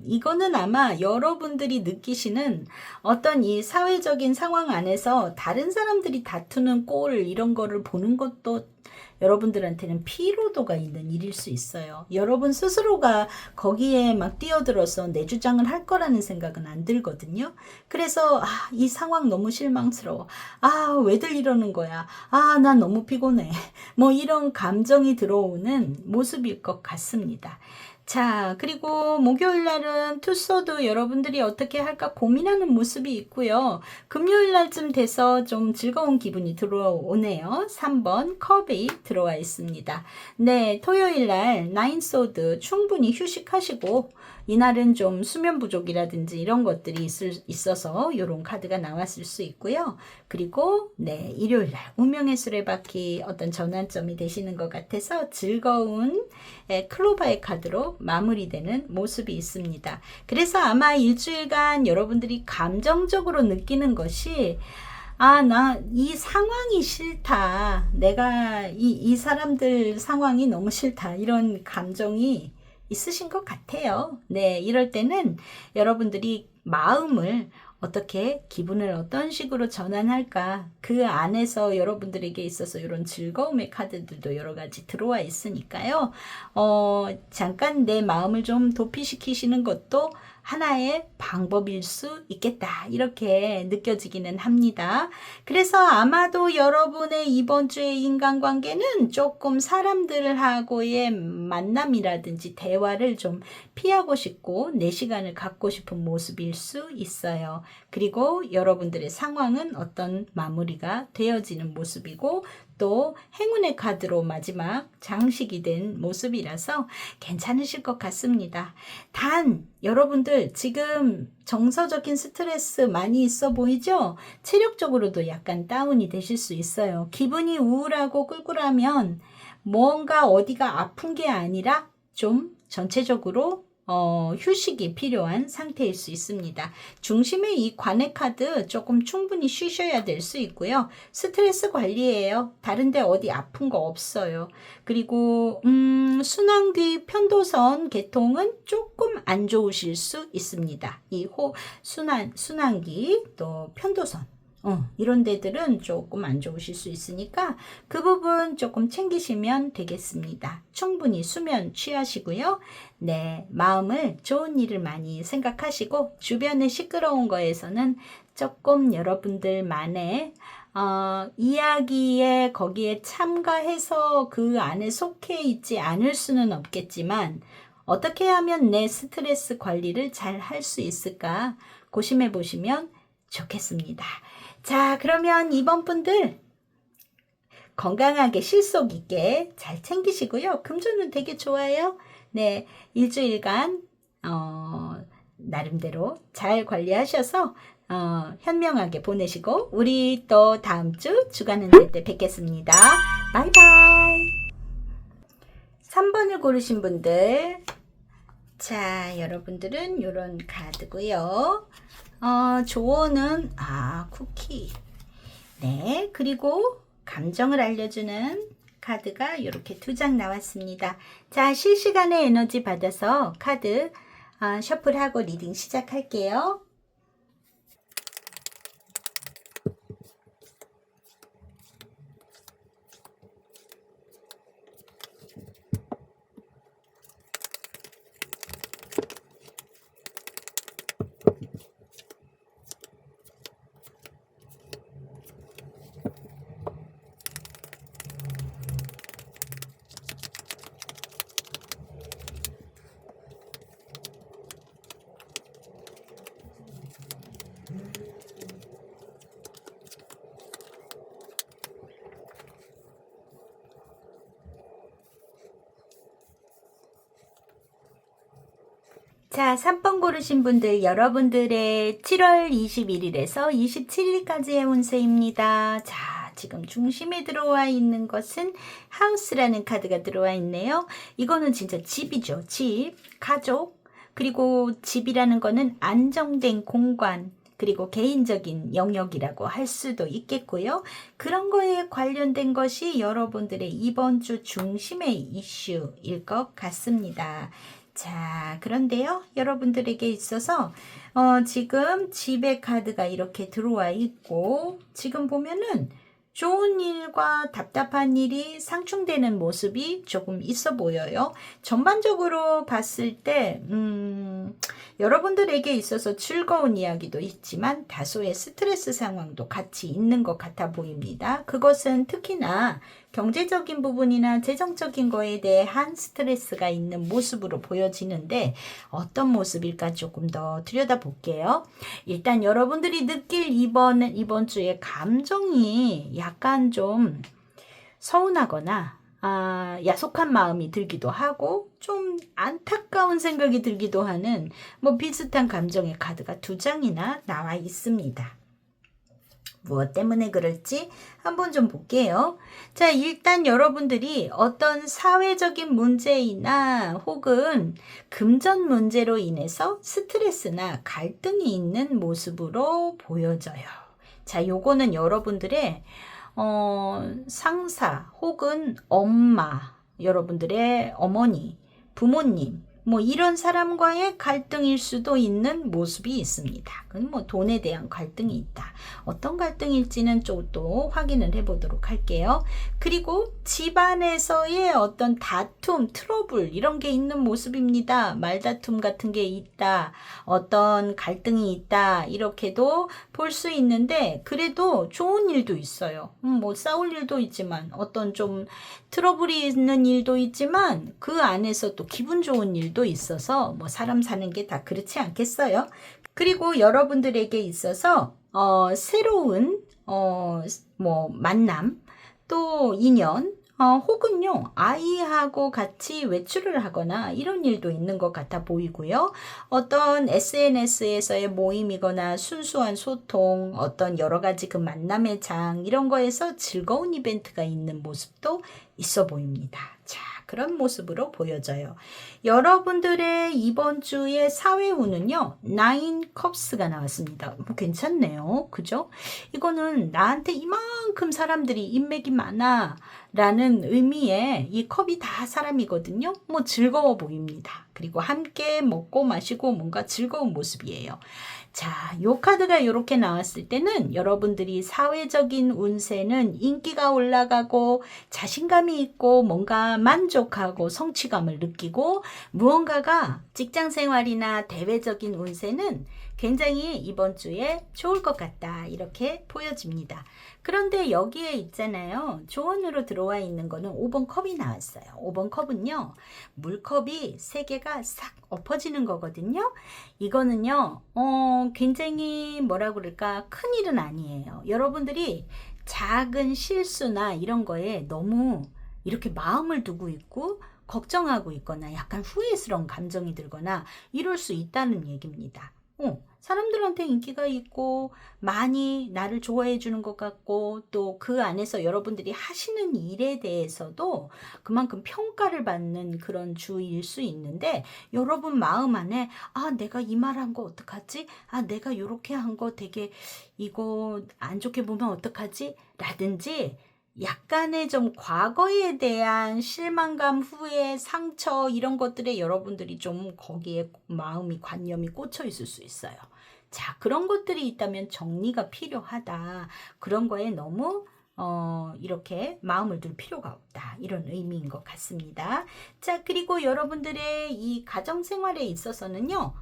이거는 아마 여러분들이 느끼시는 어떤 이 사회적인 상황 안에서 다른 사람들이 다투는 꼴 이런 거를 보는 것도 여러분들한테는 피로도가 있는 일일 수 있어요. 여러분 스스로가 거기에 막 뛰어들어서 내 주장을 할 거라는 생각은 안 들거든요. 그래서 이 상황 너무 실망스러워. 왜들 이러는 거야. 난 너무 피곤해. 뭐 이런 감정이 들어오는 모습일 것 같습니다. 자, 그리고 목요일 날은 투소도 여러분들이 어떻게 할까 고민하는 모습이 있고요. 금요일 날쯤 돼서 좀 즐거운 기분이 들어오네요. 3번 컵이 들어와 있습니다. 네, 토요일 날 나인소드 충분히 휴식하시고 이날은 좀 수면 부족이라든지 이런 것들이 있어서 이런 카드가 나왔을 수 있고요. 그리고 네, 일요일 날 운명의 수레바퀴 어떤 전환점이 되시는 것 같아서 즐거운 클로바의 카드로 마무리되는 모습이 있습니다. 그래서 아마 일주일간 여러분들이 감정적으로 느끼는 것이 나 이 상황이 싫다. 내가 이 사람들 상황이 너무 싫다. 이런 감정이 있으신 것 같아요. 네, 이럴 때는 여러분들이 마음을 어떻게 기분을 어떤 식으로 전환할까 그 안에서 여러분들에게 있어서 이런 즐거움의 카드들도 여러 가지 들어와 있으니까요. 잠깐 내 마음을 좀 도피시키시는 것도 하나의 방법일 수 있겠다 이렇게 느껴지기는 합니다. 그래서 아마도 여러분의 이번 주의 인간관계는 조금 사람들하고의 만남이라든지 대화를 좀 피하고 싶고 내 시간을 갖고 싶은 모습일 수 있어요. 그리고 여러분들의 상황은 어떤 마무리가 되어지는 모습이고 또 행운의 카드로 마지막 장식이 된 모습이라서 괜찮으실 것 같습니다. 단 여러분들 지금 정서적인 스트레스 많이 있어 보이죠? 체력적으로도 약간 다운이 되실 수 있어요. 기분이 우울하고 꿀꿀하면 뭔가 어디가 아픈 게 아니라 좀 전체적으로 휴식이 필요한 상태일 수 있습니다. 중심의 이 관의 카드 조금 충분히 쉬셔야 될 수 있고요. 스트레스 관리예요. 다른데 어디 아픈 거 없어요. 그리고 순환귀 편도선 계통은 조금 안 좋으실 수 있습니다. 이 순환귀 또 편도선 이런 데들은 조금 안 좋으실 수 있으니까 그 부분 조금 챙기시면 되겠습니다. 충분히 수면 취하시고요. 네, 마음을 좋은 일을 많이 생각하시고 주변의 시끄러운 거에서는 조금 여러분들만의 이야기에 거기에 참가해서 그 안에 속해 있지 않을 수는 없겠지만 어떻게 하면 내 스트레스 관리를 잘 할 수 있을까 고심해 보시면 좋겠습니다. 자, 그러면 이번 분들 건강하게 실속 있게 잘 챙기시고요. 금전은 되게 좋아요. 네, 일주일간 나름대로 잘 관리하셔서 현명하게 보내시고 우리 또 다음 주 주간 운세 때 뵙겠습니다. 바이바이. 3번을 고르신 분들, 자, 여러분들은 이런 카드고요. 조언은 쿠키. 네, 그리고 감정을 알려주는 카드가 이렇게 2장 나왔습니다. 자, 실시간에 에너지 받아서 카드 셔플하고 리딩 시작할게요. 자, 3번 고르신 분들, 여러분들의 7월 21일에서 27일까지의 운세입니다. 자, 지금 중심에 들어와 있는 것은 하우스라는 카드가 들어와 있네요. 이거는 진짜 집이죠. 집, 가족, 그리고 집이라는 거는 안정된 공간, 그리고 개인적인 영역이라고 할 수도 있겠고요. 그런 거에 관련된 것이 여러분들의 이번 주 중심의 이슈일 것 같습니다. 자, 그런데요, 여러분들에게 있어서 지금 집의 카드가 이렇게 들어와 있고, 지금 보면은 좋은 일과 답답한 일이 상충되는 모습이 조금 있어 보여요. 전반적으로 봤을 때 여러분들에게 있어서 즐거운 이야기도 있지만 다소의 스트레스 상황도 같이 있는 것 같아 보입니다. 그것은 특히나 경제적인 부분이나 재정적인 거에 대한 스트레스가 있는 모습으로 보여지는데 어떤 모습일까 조금 더 들여다볼게요. 일단 여러분들이 느낄 이번 주에 감정이 약간 좀 서운하거나 야속한 마음이 들기도 하고 좀 안타까운 생각이 들기도 하는 비슷한 감정의 카드가 2장이나 나와 있습니다. 무엇 때문에 그럴지 한번 좀 볼게요. 자, 일단 여러분들이 어떤 사회적인 문제이나 혹은 금전 문제로 인해서 스트레스나 갈등이 있는 모습으로 보여져요. 자, 요거는 여러분들의 상사 혹은 엄마, 여러분들의 어머니, 부모님, 이런 사람과의 갈등일 수도 있는 모습이 있습니다. 그건 돈에 대한 갈등이 있다. 어떤 갈등일지는 좀 또 확인을 해보도록 할게요. 그리고 집안에서의 어떤 다툼, 트러블 이런 게 있는 모습입니다. 말다툼 같은 게 있다. 어떤 갈등이 있다. 이렇게도 볼 수 있는데 그래도 좋은 일도 있어요. 싸울 일도 있지만 어떤 좀 트러블이 있는 일도 있지만 그 안에서 또 기분 좋은 일도 있어서 사람 사는 게 다 그렇지 않겠어요? 그리고 여러분들에게 있어서 새로운 만남 또 인연 혹은요 아이하고 같이 외출을 하거나 이런 일도 있는 것 같아 보이고요. 어떤 SNS에서의 모임이거나 순수한 소통, 어떤 여러 가지 그 만남의 장 이런 거에서 즐거운 이벤트가 있는 모습도 있어 보입니다. 자, 그런 모습으로 보여져요. 여러분들의 이번 주의 사회운은요. 9컵스가 나왔습니다. 괜찮네요. 그죠? 이거는 나한테 이만큼 사람들이 인맥이 많아 라는 의미의 이 컵이 다 사람이거든요. 즐거워 보입니다. 그리고 함께 먹고 마시고 뭔가 즐거운 모습이에요. 자, 요 카드가 이렇게 나왔을 때는 여러분들이 사회적인 운세는 인기가 올라가고 자신감이 있고 뭔가 만족하고 성취감을 느끼고 무언가가 직장 생활이나 대외적인 운세는 굉장히 이번 주에 좋을 것 같다. 이렇게 보여집니다. 그런데 여기에 있잖아요. 조언으로 들어와 있는 거는 5번 컵이 나왔어요. 5번 컵은요. 물컵이 3개가 싹 엎어지는 거거든요. 이거는요. 굉장히 뭐라 그럴까? 큰일은 아니에요. 여러분들이 작은 실수나 이런 거에 너무 이렇게 마음을 두고 있고 걱정하고 있거나 약간 후회스러운 감정이 들거나 이럴 수 있다는 얘기입니다. 사람들한테 인기가 있고 많이 나를 좋아해 주는 것 같고 또 그 안에서 여러분들이 하시는 일에 대해서도 그만큼 평가를 받는 그런 주일 수 있는데 여러분 마음 안에 내가 이 말 한 거 어떡하지? 내가 요렇게 한 거 되게 이거 안 좋게 보면 어떡하지? 라든지 약간의 좀 과거에 대한 실망감, 후회, 상처 이런 것들에 여러분들이 좀 거기에 마음이 관념이 꽂혀 있을 수 있어요. 자, 그런 것들이 있다면 정리가 필요하다. 그런 거에 너무 이렇게 마음을 둘 필요가 없다. 이런 의미인 것 같습니다. 자, 그리고 여러분들의 이 가정생활에 있어서는요.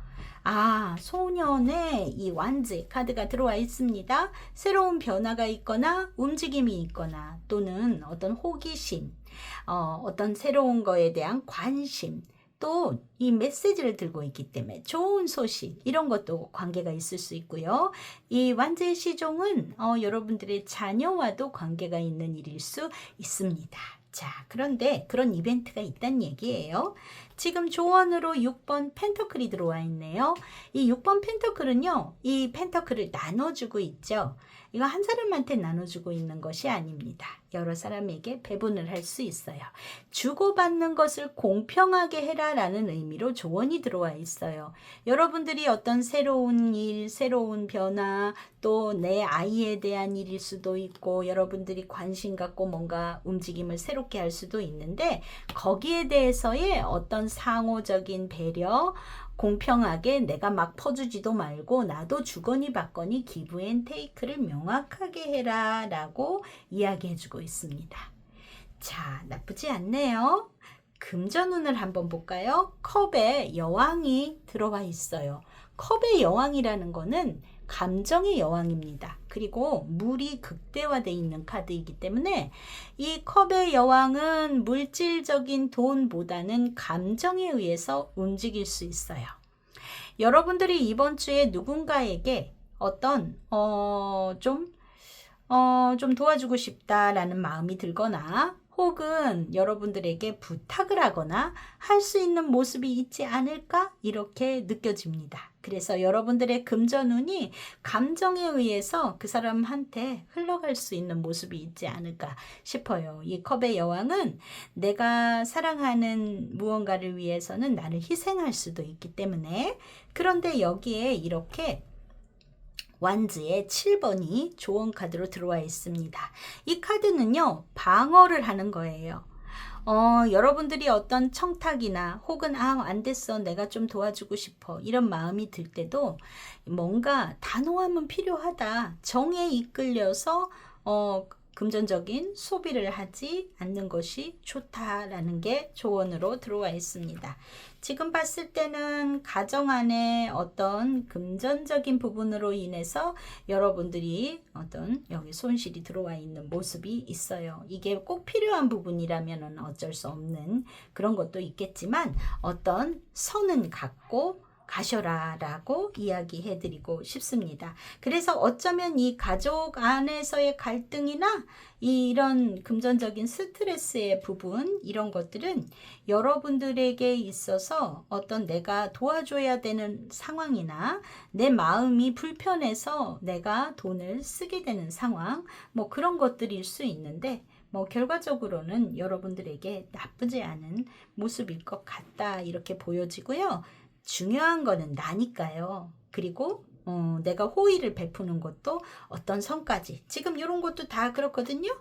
소년의 이 완즈 카드가 들어와 있습니다. 새로운 변화가 있거나 움직임이 있거나 또는 어떤 호기심, 어떤 새로운 거에 대한 관심, 또 이 메시지를 들고 있기 때문에 좋은 소식 이런 것도 관계가 있을 수 있고요. 이 완즈의 시종은 여러분들의 자녀와도 관계가 있는 일일 수 있습니다. 자, 그런데 그런 이벤트가 있다는 얘기예요. 지금 조언으로 6번 펜터클이 들어와 있네요. 이 6번 펜터클은요. 이 펜터클을 나눠주고 있죠. 이거 한 사람한테 나눠주고 있는 것이 아닙니다. 여러 사람에게 배분을 할 수 있어요. 주고받는 것을 공평하게 해라라는 의미로 조언이 들어와 있어요. 여러분들이 어떤 새로운 일, 새로운 변화, 또 내 아이에 대한 일일 수도 있고 여러분들이 관심 갖고 뭔가 움직임을 새롭게 할 수도 있는데 거기에 대해서의 어떤 상호적인 배려, 공평하게 내가 막 퍼주지도 말고 나도 주거니 받거니 기브 앤 테이크를 명확하게 해라 라고 이야기해주고 있습니다. 자, 나쁘지 않네요. 금전운을 한번 볼까요? 컵에 여왕이 들어와 있어요. 컵의 여왕이라는 거는 감정의 여왕입니다. 그리고 물이 극대화되어 있는 카드이기 때문에 이 컵의 여왕은 물질적인 돈보다는 감정에 의해서 움직일 수 있어요. 여러분들이 이번 주에 누군가에게 어떤 좀 도와주고 싶다라는 마음이 들거나 혹은 여러분들에게 부탁을 하거나 할 수 있는 모습이 있지 않을까? 이렇게 느껴집니다. 그래서 여러분들의 금전운이 감정에 의해서 그 사람한테 흘러갈 수 있는 모습이 있지 않을까 싶어요. 이 컵의 여왕은 내가 사랑하는 무언가를 위해서는 나를 희생할 수도 있기 때문에 그런데 여기에 이렇게 완즈의 7번이 조언 카드로 들어와 있습니다. 이 카드는요, 방어를 하는 거예요. 여러분들이 어떤 청탁이나 혹은 안 됐어 내가 좀 도와주고 싶어 이런 마음이 들 때도 뭔가 단호함은 필요하다. 정에 이끌려서 금전적인 소비를 하지 않는 것이 좋다라는 게 조언으로 들어와 있습니다. 지금 봤을 때는 가정 안에 어떤 금전적인 부분으로 인해서 여러분들이 어떤 여기 손실이 들어와 있는 모습이 있어요. 이게 꼭 필요한 부분이라면 어쩔 수 없는 그런 것도 있겠지만 어떤 선은 갖고 가셔라 라고 이야기해 드리고 싶습니다. 그래서 어쩌면 이 가족 안에서의 갈등이나 이런 금전적인 스트레스의 부분 이런 것들은 여러분들에게 있어서 어떤 내가 도와줘야 되는 상황이나 내 마음이 불편해서 내가 돈을 쓰게 되는 상황 뭐 그런 것들일 수 있는데 결과적으로는 여러분들에게 나쁘지 않은 모습일 것 같다 이렇게 보여지고요. 중요한 거는 나니까요. 그리고 내가 호의를 베푸는 것도 어떤 선까지 지금 이런 것도 다 그렇거든요.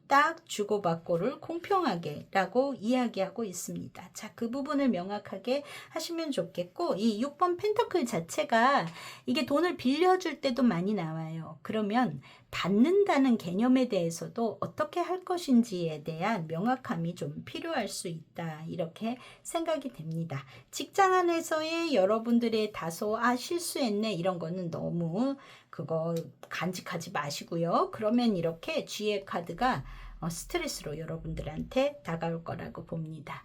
딱 주고받고를 공평하게 라고 이야기하고 있습니다. 자, 그 부분을 명확하게 하시면 좋겠고 이 6번 펜터클 자체가 이게 돈을 빌려줄 때도 많이 나와요. 그러면 받는다는 개념에 대해서도 어떻게 할 것인지에 대한 명확함이 좀 필요할 수 있다. 이렇게 생각이 됩니다. 직장 안에서의 여러분들의 다소 실수했네 이런 거는 너무 그거 간직하지 마시고요. 그러면 이렇게 G의 카드가 스트레스로 여러분들한테 다가올 거라고 봅니다.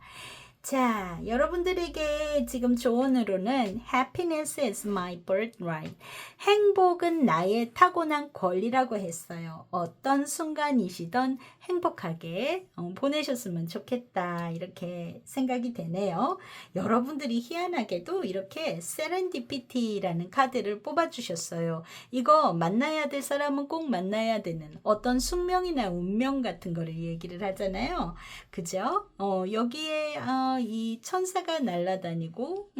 자, 여러분들에게 지금 조언으로는 Happiness is my birthright. 행복은 나의 타고난 권리라고 했어요. 어떤 순간이시던 행복하게 보내셨으면 좋겠다. 이렇게 생각이 되네요. 여러분들이 희한하게도 이렇게 Serendipity라는 카드를 뽑아주셨어요. 이거 만나야 될 사람은 꼭 만나야 되는 어떤 숙명이나 운명 같은 거를 얘기를 하잖아요. 그죠? 여기에 이 천사가 날아다니고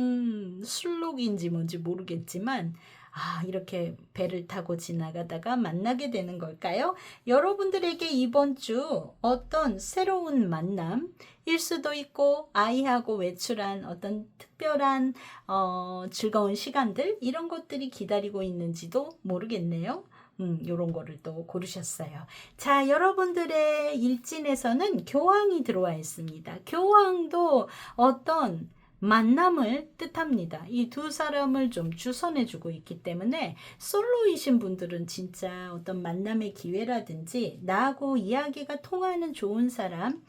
술록인지 뭔지 모르겠지만 이렇게 배를 타고 지나가다가 만나게 되는 걸까요? 여러분들에게 이번 주 어떤 새로운 만남일 수도 있고 아이하고 외출한 어떤 특별한 즐거운 시간들 이런 것들이 기다리고 있는지도 모르겠네요. 요런 거를 또 고르셨어요. 자, 여러분들의 일진에서는 교황이 들어와 있습니다. 교황도 어떤 만남을 뜻합니다. 이 두 사람을 좀 주선해주고 있기 때문에 솔로이신 분들은 진짜 어떤 만남의 기회라든지 나하고 이야기가 통하는 좋은 사람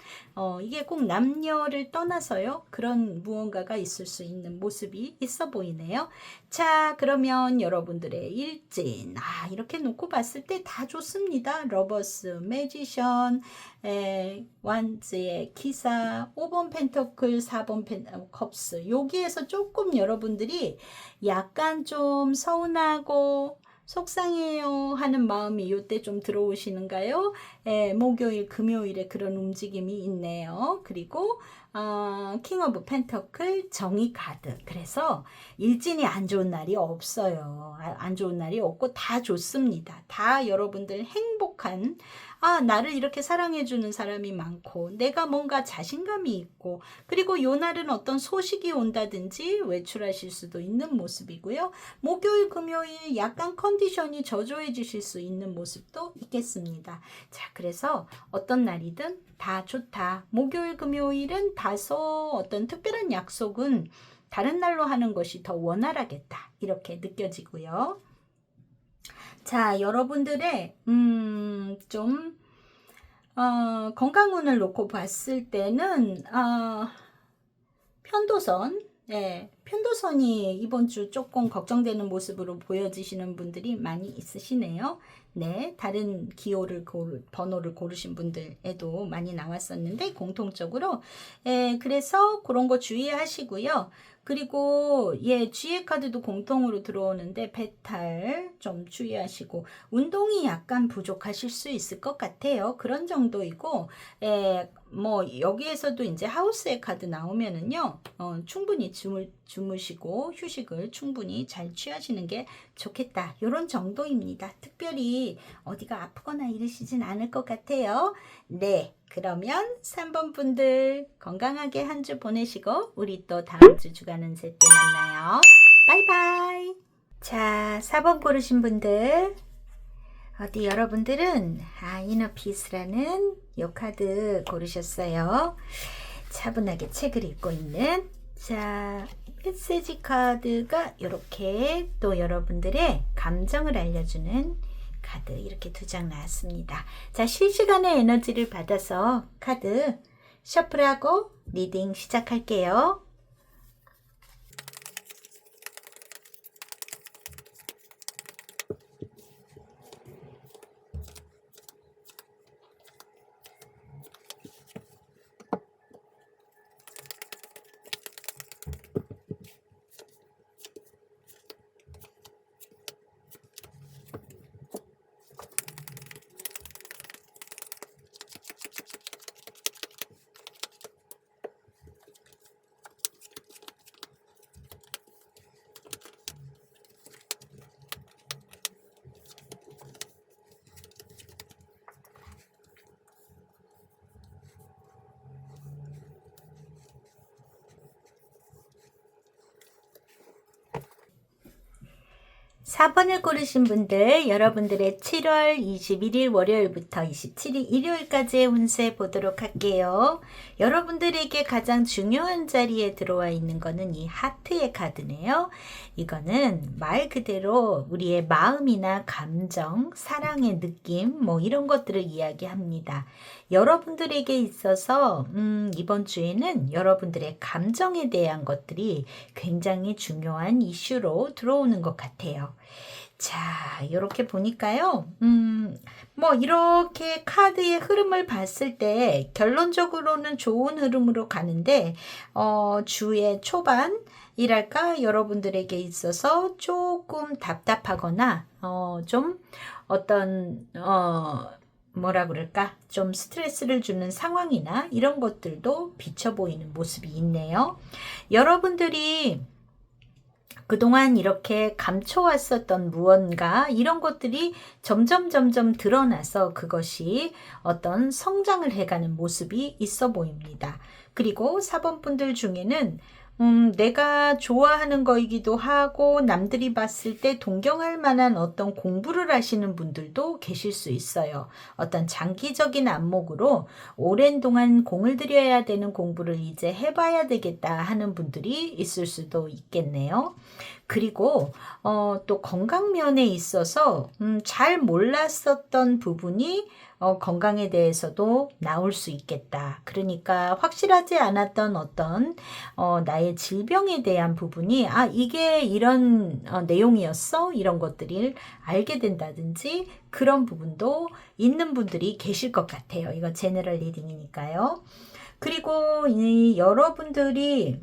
이게 꼭 남녀를 떠나서요. 그런 무언가가 있을 수 있는 모습이 있어 보이네요. 자, 그러면 여러분들의 일진 이렇게 놓고 봤을 때 다 좋습니다. 러버스, 매지션, 완즈의 기사, 5번 펜터클, 4번 컵스 여기에서 조금 여러분들이 약간 좀 서운하고 속상해요 하는 마음이 이때 좀 들어오시는가요? 목요일, 금요일에 그런 움직임이 있네요. 그리고 킹 오브 펜터클 정의 카드. 그래서 일진이 안 좋은 날이 없어요. 안 좋은 날이 없고 다 좋습니다. 다 여러분들 행복한 나를 이렇게 사랑해주는 사람이 많고 내가 뭔가 자신감이 있고 그리고 요 날은 어떤 소식이 온다든지 외출하실 수도 있는 모습이고요. 목요일, 금요일 약간 컨디션이 저조해지실 수 있는 모습도 있겠습니다. 자, 그래서 어떤 날이든 다 좋다. 목요일, 금요일은 다소 어떤 특별한 약속은 다른 날로 하는 것이 더 원활하겠다. 이렇게 느껴지고요. 자, 여러분들의 좀 건강운을 놓고 봤을 때는 편도선, 편도선이 이번 주 조금 걱정되는 모습으로 보여지시는 분들이 많이 있으시네요. 네, 다른 기호를 번호를 고르신 분들에도 많이 나왔었는데 공통적으로 그래서 그런 거 주의하시고요. 그리고 G의 카드도 공통으로 들어오는데 배탈 좀 주의하시고 운동이 약간 부족하실 수 있을 것 같아요. 그런 정도이고 뭐 여기에서도 이제 하우스의 카드 나오면은요 충분히 주무시고 휴식을 충분히 잘 취하시는 게 좋겠다. 이런 정도입니다. 특별히 어디가 아프거나 이러시진 않을 것 같아요. 네, 그러면 3번 분들 건강하게 한 주 보내시고 우리 또 다음 주 주간운 세 때 만나요. 바이바이. 자, 4번 고르신 분들 어디 여러분들은 이너피스라는 요 카드 고르셨어요. 차분하게 책을 읽고 있는 자 메시지 카드가 이렇게 또 여러분들의 감정을 알려주는 카드 이렇게 두 장 나왔습니다. 자, 실시간의 에너지를 받아서 카드 셔플하고 리딩 시작할게요. 4번을 고르신 분들, 여러분들의 7월 21일 월요일부터 27일 일요일까지의 운세 보도록 할게요. 여러분들에게 가장 중요한 자리에 들어와 있는 거는 이 하트의 카드네요. 이거는 말 그대로 우리의 마음이나 감정, 사랑의 느낌, 뭐 이런 것들을 이야기합니다. 여러분들에게 있어서 이번 주에는 여러분들의 감정에 대한 것들이 굉장히 중요한 이슈로 들어오는 것 같아요. 자, 이렇게 보니까요. 뭐 이렇게 카드의 흐름을 봤을 때 결론적으로는 좋은 흐름으로 가는데 주의 초반이랄까 여러분들에게 있어서 조금 답답하거나 좀 어떤 뭐라 그럴까? 좀 스트레스를 주는 상황이나 이런 것들도 비쳐 보이는 모습이 있네요. 여러분들이 그동안 이렇게 감춰왔었던 무언가 이런 것들이 점점 드러나서 그것이 어떤 성장을 해가는 모습이 있어 보입니다. 그리고 4번 분들 중에는 내가 좋아하는 거이기도 하고 남들이 봤을 때 동경할 만한 어떤 공부를 하시는 분들도 계실 수 있어요. 어떤 장기적인 안목으로 오랜 동안 공을 들여야 되는 공부를 이제 해봐야 되겠다 하는 분들이 있을 수도 있겠네요. 그리고 또 건강 면에 있어서 잘 몰랐었던 부분이 건강에 대해서도 나올 수 있겠다. 그러니까 확실하지 않았던 어떤 나의 질병에 대한 부분이 이게 이런 내용이었어? 이런 것들을 알게 된다든지 그런 부분도 있는 분들이 계실 것 같아요. 이거 제너럴 리딩이니까요. 그리고 여러분들이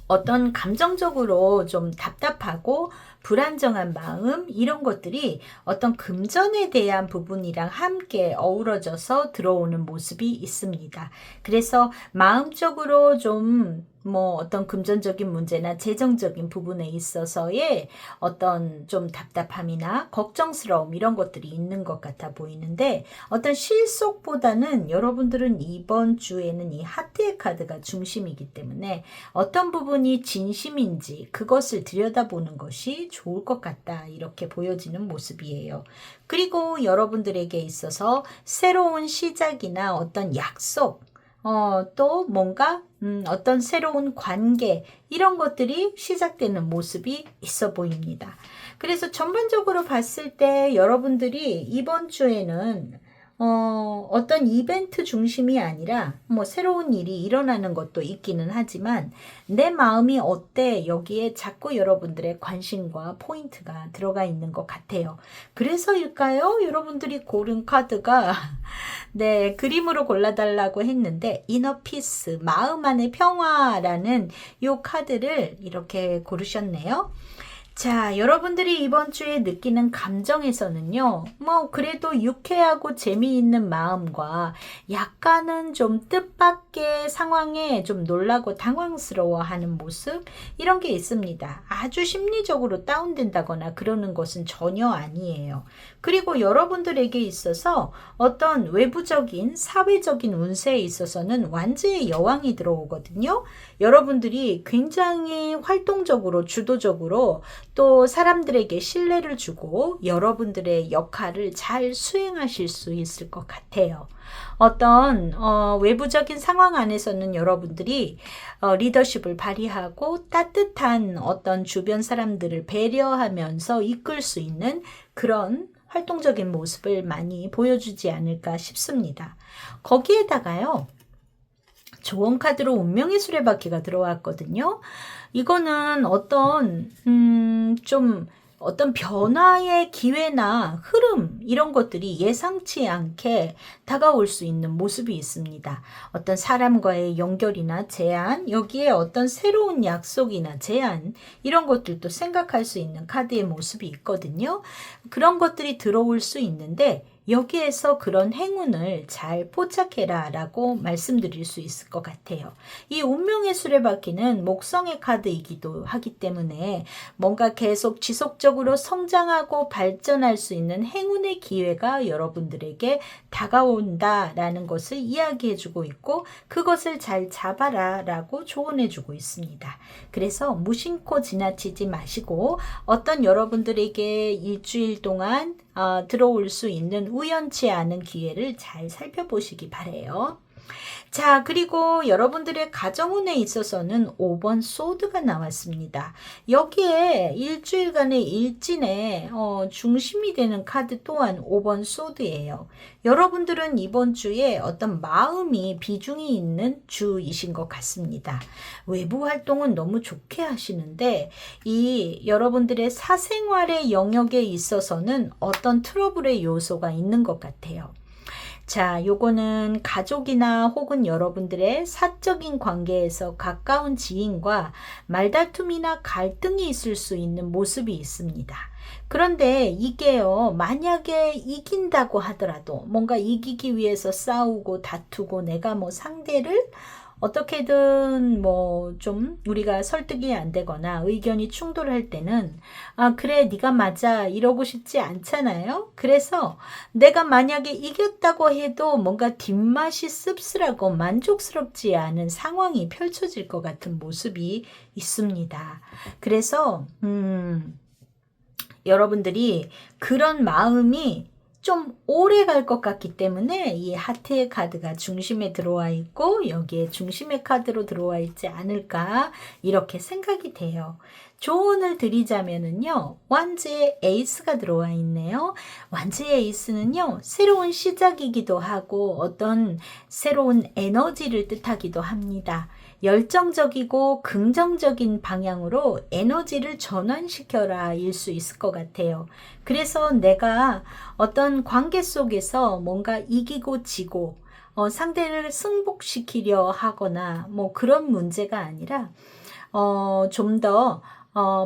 어떤 감정적으로 좀 답답하고 불안정한 마음 이런 것들이 어떤 금전에 대한 부분이랑 함께 어우러져서 들어오는 모습이 있습니다. 그래서 마음적으로 좀 어떤 금전적인 문제나 재정적인 부분에 있어서의 어떤 좀 답답함이나 걱정스러움 이런 것들이 있는 것 같아 보이는데 어떤 실속보다는 여러분들은 이번 주에는 이 하트의 카드가 중심이기 때문에 어떤 부분이 진심인지 그것을 들여다보는 것이 좋을 것 같다 이렇게 보여지는 모습이에요. 그리고 여러분들에게 있어서 새로운 시작이나 어떤 약속 또 뭔가 어떤 새로운 관계 이런 것들이 시작되는 모습이 있어 보입니다. 그래서 전반적으로 봤을 때 여러분들이 이번 주에는 어떤 이벤트 중심이 아니라 새로운 일이 일어나는 것도 있기는 하지만 내 마음이 어때 여기에 자꾸 여러분들의 관심과 포인트가 들어가 있는 것 같아요. 그래서일까요? 여러분들이 고른 카드가 네, 그림으로 골라달라고 했는데 이너 피스, 마음 안의 평화라는 이 카드를 이렇게 고르셨네요. 자, 여러분들이 이번 주에 느끼는 감정에서는요, 그래도 유쾌하고 재미있는 마음과 약간은 좀 뜻밖의 상황에 좀 놀라고 당황스러워 하는 모습, 이런 게 있습니다. 아주 심리적으로 다운된다거나 그러는 것은 전혀 아니에요. 그리고 여러분들에게 있어서 어떤 외부적인, 사회적인 운세에 있어서는 완지의 여왕이 들어오거든요. 여러분들이 굉장히 활동적으로, 주도적으로 또 사람들에게 신뢰를 주고 여러분들의 역할을 잘 수행하실 수 있을 것 같아요. 어떤 외부적인 상황 안에서는 여러분들이 리더십을 발휘하고 따뜻한 어떤 주변 사람들을 배려하면서 이끌 수 있는 그런 활동적인 모습을 많이 보여주지 않을까 싶습니다. 거기에다가요. 조언 카드로 운명의 수레바퀴가 들어왔거든요. 이거는 어떤 변화의 기회나 흐름 이런 것들이 예상치 않게 다가올 수 있는 모습이 있습니다. 어떤 사람과의 연결이나 제안, 여기에 어떤 새로운 약속이나 제안 이런 것들도 생각할 수 있는 카드의 모습이 있거든요. 그런 것들이 들어올 수 있는데 여기에서 그런 행운을 잘 포착해라 라고 말씀드릴 수 있을 것 같아요. 이 운명의 수레바퀴는 목성의 카드이기도 하기 때문에 뭔가 계속 지속적으로 성장하고 발전할 수 있는 행운의 기회가 여러분들에게 다가온다라는 것을 이야기해주고 있고, 그것을 잘 잡아라 라고 조언해주고 있습니다. 그래서 무심코 지나치지 마시고 어떤 여러분들에게 일주일 동안 들어올 수 있는 우연치 않은 기회를 잘 살펴보시기 바래요. 자, 그리고 여러분들의 가정운에 있어서는 5번 소드가 나왔습니다. 여기에 일주일간의 일진의 중심이 되는 카드 또한 5번 소드예요. 여러분들은 이번 주에 어떤 마음이 비중이 있는 주이신 것 같습니다. 외부 활동은 너무 좋게 하시는데 이 여러분들의 사생활의 영역에 있어서는 어떤 트러블의 요소가 있는 것 같아요. 자, 요거는 가족이나 혹은 여러분들의 사적인 관계에서 가까운 지인과 말다툼이나 갈등이 있을 수 있는 모습이 있습니다. 그런데 이게요, 만약에 이긴다고 하더라도 뭔가 이기기 위해서 싸우고 다투고 내가 뭐 상대를 어떻게든 뭐 좀 우리가 설득이 안 되거나 의견이 충돌할 때는 그래 네가 맞아 이러고 싶지 않잖아요. 그래서 내가 만약에 이겼다고 해도 뭔가 뒷맛이 씁쓸하고 만족스럽지 않은 상황이 펼쳐질 것 같은 모습이 있습니다. 그래서 여러분들이 그런 마음이 좀 오래 갈 것 같기 때문에 이 하트의 카드가 중심에 들어와 있고 여기에 중심의 카드로 들어와 있지 않을까 이렇게 생각이 돼요. 조언을 드리자면은요, 완즈의 에이스가 들어와 있네요. 완즈의 에이스는요, 새로운 시작이기도 하고 어떤 새로운 에너지를 뜻하기도 합니다. 열정적이고 긍정적인 방향으로 에너지를 전환시켜라 일 수 있을 것 같아요. 그래서 내가 어떤 관계 속에서 뭔가 이기고 지고 상대를 승복시키려 하거나 뭐 그런 문제가 아니라 좀 더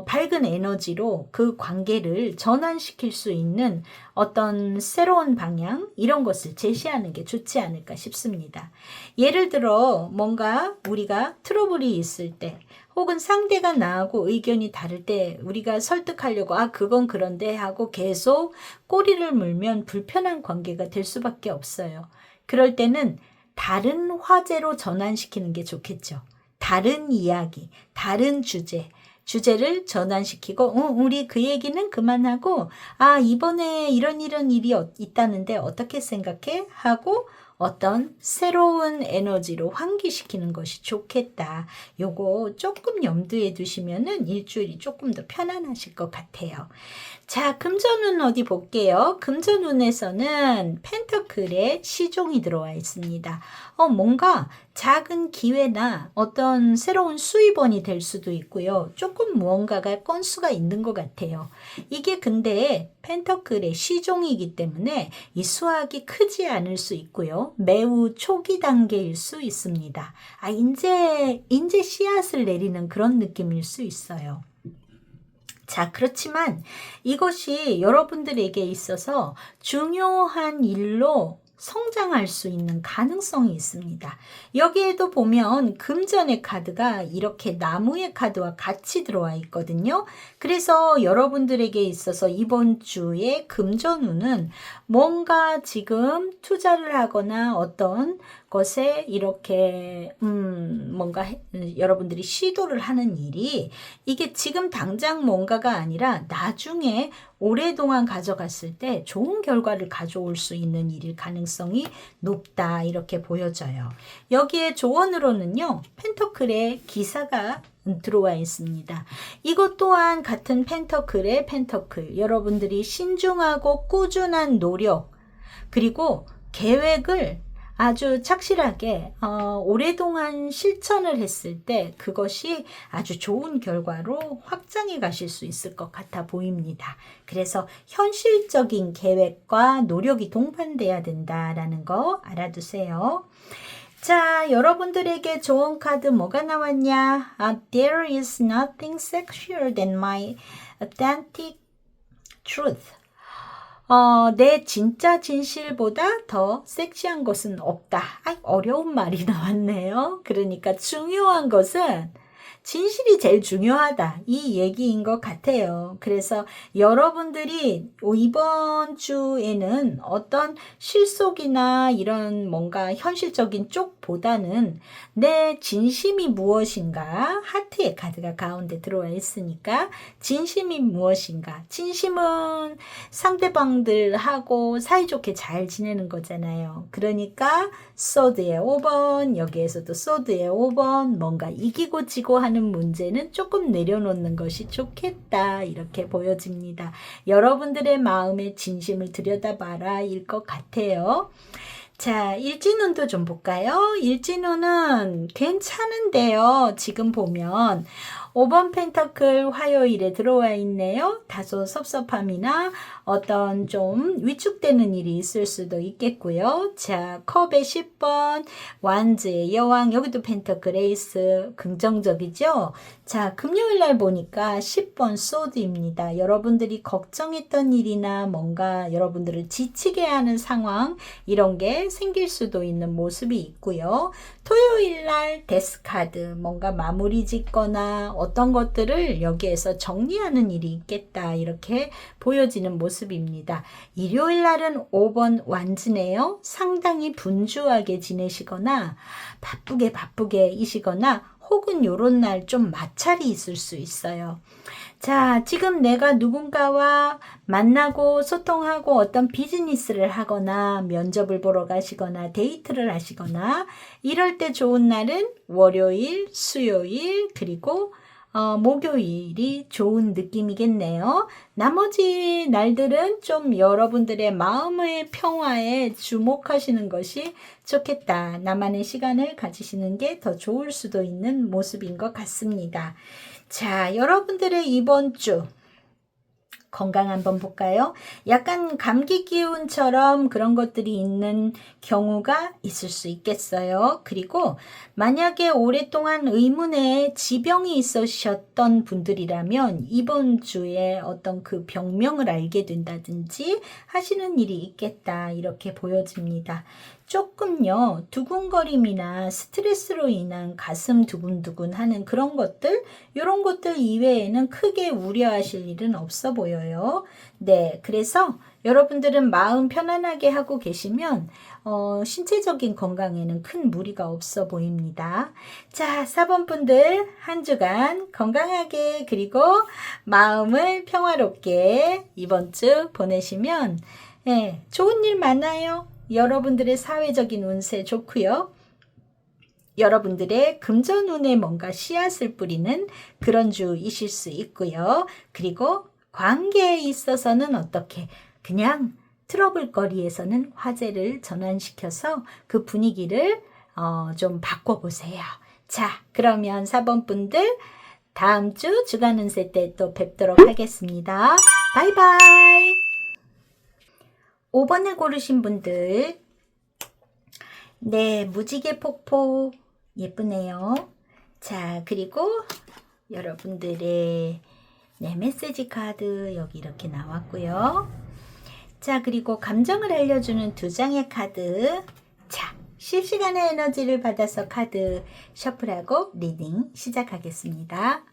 밝은 에너지로 그 관계를 전환시킬 수 있는 어떤 새로운 방향 이런 것을 제시하는 게 좋지 않을까 싶습니다. 예를 들어 뭔가 우리가 트러블이 있을 때 혹은 상대가 나하고 의견이 다를 때 우리가 설득하려고 그건 그런데 하고 계속 꼬리를 물면 불편한 관계가 될 수밖에 없어요. 그럴 때는 다른 화제로 전환시키는 게 좋겠죠. 다른 이야기, 다른 주제를 전환시키고 우리 그 얘기는 그만하고 이번에 이런 일이 있다는데 어떻게 생각해? 하고 어떤 새로운 에너지로 환기시키는 것이 좋겠다. 요거 조금 염두에 두시면은 일주일이 조금 더 편안하실 것 같아요. 자, 금전운 어디 볼게요. 금전운에서는 펜터클의 시종이 들어와 있습니다. 뭔가 작은 기회나 어떤 새로운 수입원이 될 수도 있고요. 조금 무언가가 건수가 있는 것 같아요. 이게 근데 펜터클의 시종이기 때문에 이 수확이 크지 않을 수 있고요. 매우 초기 단계일 수 있습니다. 이제 씨앗을 내리는 그런 느낌일 수 있어요. 자, 그렇지만 이것이 여러분들에게 있어서 중요한 일로 성장할 수 있는 가능성이 있습니다. 여기에도 보면 금전의 카드가 이렇게 나무의 카드와 같이 들어와 있거든요. 그래서 여러분들에게 있어서 이번 주에 금전운은 뭔가 지금 투자를 하거나 어떤 것에 이렇게 뭔가 여러분들이 시도를 하는 일이 이게 지금 당장 뭔가가 아니라 나중에 오랫동안 가져갔을 때 좋은 결과를 가져올 수 있는 일일 가능성이 높다 이렇게 보여져요. 여기에 조언으로는요, 펜터클의 기사가 들어와 있습니다. 이것 또한 같은 펜터클의 펜터클, 여러분들이 신중하고 꾸준한 노력 그리고 계획을 아주 착실하게 오랫동안 실천을 했을 때 그것이 아주 좋은 결과로 확장해 가실 수 있을 것 같아 보입니다. 그래서 현실적인 계획과 노력이 동반돼야 된다라는 거 알아두세요. 자, 여러분들에게 좋은 카드 뭐가 나왔냐? There is nothing sexier than my authentic truth. 내 진짜 진실보다 더 섹시한 것은 없다. 어려운 말이 나왔네요. 그러니까 중요한 것은 진실이 제일 중요하다. 이 얘기인 것 같아요. 그래서 여러분들이 이번 주에는 어떤 실속이나 이런 뭔가 현실적인 쪽보다는 내 진심이 무엇인가? 하트의 카드가 가운데 들어와 있으니까 진심이 무엇인가? 진심은 상대방들하고 사이좋게 잘 지내는 거잖아요. 그러니까 소드의 5번, 여기에서도 소드의 5번, 뭔가 이기고 지고 하는 문제는 조금 내려놓는 것이 좋겠다. 이렇게 보여집니다. 여러분들의 마음의 진심을 들여다봐라 일 것 같아요. 자, 일진운도 좀 볼까요? 일진운은 괜찮은데요. 지금 보면 5번 펜터클 화요일에 들어와 있네요. 다소 섭섭함이나 어떤 좀 위축되는 일이 있을 수도 있겠고요. 자, 컵의 10번, 완즈의 여왕, 여기도 펜터클 에이스, 긍정적이죠? 자, 금요일 날 보니까 10번 소드입니다. 여러분들이 걱정했던 일이나 뭔가 여러분들을 지치게 하는 상황, 이런 게 생길 수도 있는 모습이 있고요. 토요일 날 데스카드, 뭔가 마무리 짓거나 어떤 것들을 여기에서 정리하는 일이 있겠다. 이렇게 보여지는 모습입니다. 일요일 날은 5번 완즈네요. 상당히 분주하게 지내시거나 바쁘게 이시거나 혹은 요런 날 좀 마찰이 있을 수 있어요. 자, 지금 내가 누군가와 만나고 소통하고 어떤 비즈니스를 하거나 면접을 보러 가시거나 데이트를 하시거나 이럴 때 좋은 날은 월요일, 수요일, 그리고 목요일이 좋은 느낌이겠네요. 나머지 날들은 좀 여러분들의 마음의 평화에 주목하시는 것이 좋겠다. 나만의 시간을 가지시는 게 더 좋을 수도 있는 모습인 것 같습니다. 자, 여러분들의 이번 주 건강 한번 볼까요? 약간 감기 기운처럼 그런 것들이 있는 경우가 있을 수 있겠어요. 그리고 만약에 오랫동안 의문에 지병이 있으셨던 분들이라면 이번 주에 어떤 그 병명을 알게 된다든지 하시는 일이 있겠다. 이렇게 보여집니다. 조금요, 두근거림이나 스트레스로 인한 가슴 두근두근 하는 그런 것들, 이런 것들 이외에는 크게 우려하실 일은 없어 보여요. 네, 그래서 여러분들은 마음 편안하게 하고 계시면 신체적인 건강에는 큰 무리가 없어 보입니다. 자, 4번 분들 한 주간 건강하게 그리고 마음을 평화롭게 이번 주 보내시면 네, 좋은 일 많아요. 여러분들의 사회적인 운세 좋고요. 여러분들의 금전운에 뭔가 씨앗을 뿌리는 그런 주이실 수 있고요. 그리고 관계에 있어서는 어떻게 그냥 트러블거리에서는 화제를 전환시켜서 그 분위기를 좀 바꿔보세요. 자, 그러면 4번 분들 다음 주 주간 운세 때 또 뵙도록 하겠습니다. 바이바이. 5번을 고르신 분들 네, 무지개 폭포 예쁘네요. 자, 그리고 여러분들의 네, 메시지 카드 여기 이렇게 나왔고요. 자, 그리고 감정을 알려주는 2장의 카드. 자, 실시간의 에너지를 받아서 카드 셔플하고 리딩 시작하겠습니다.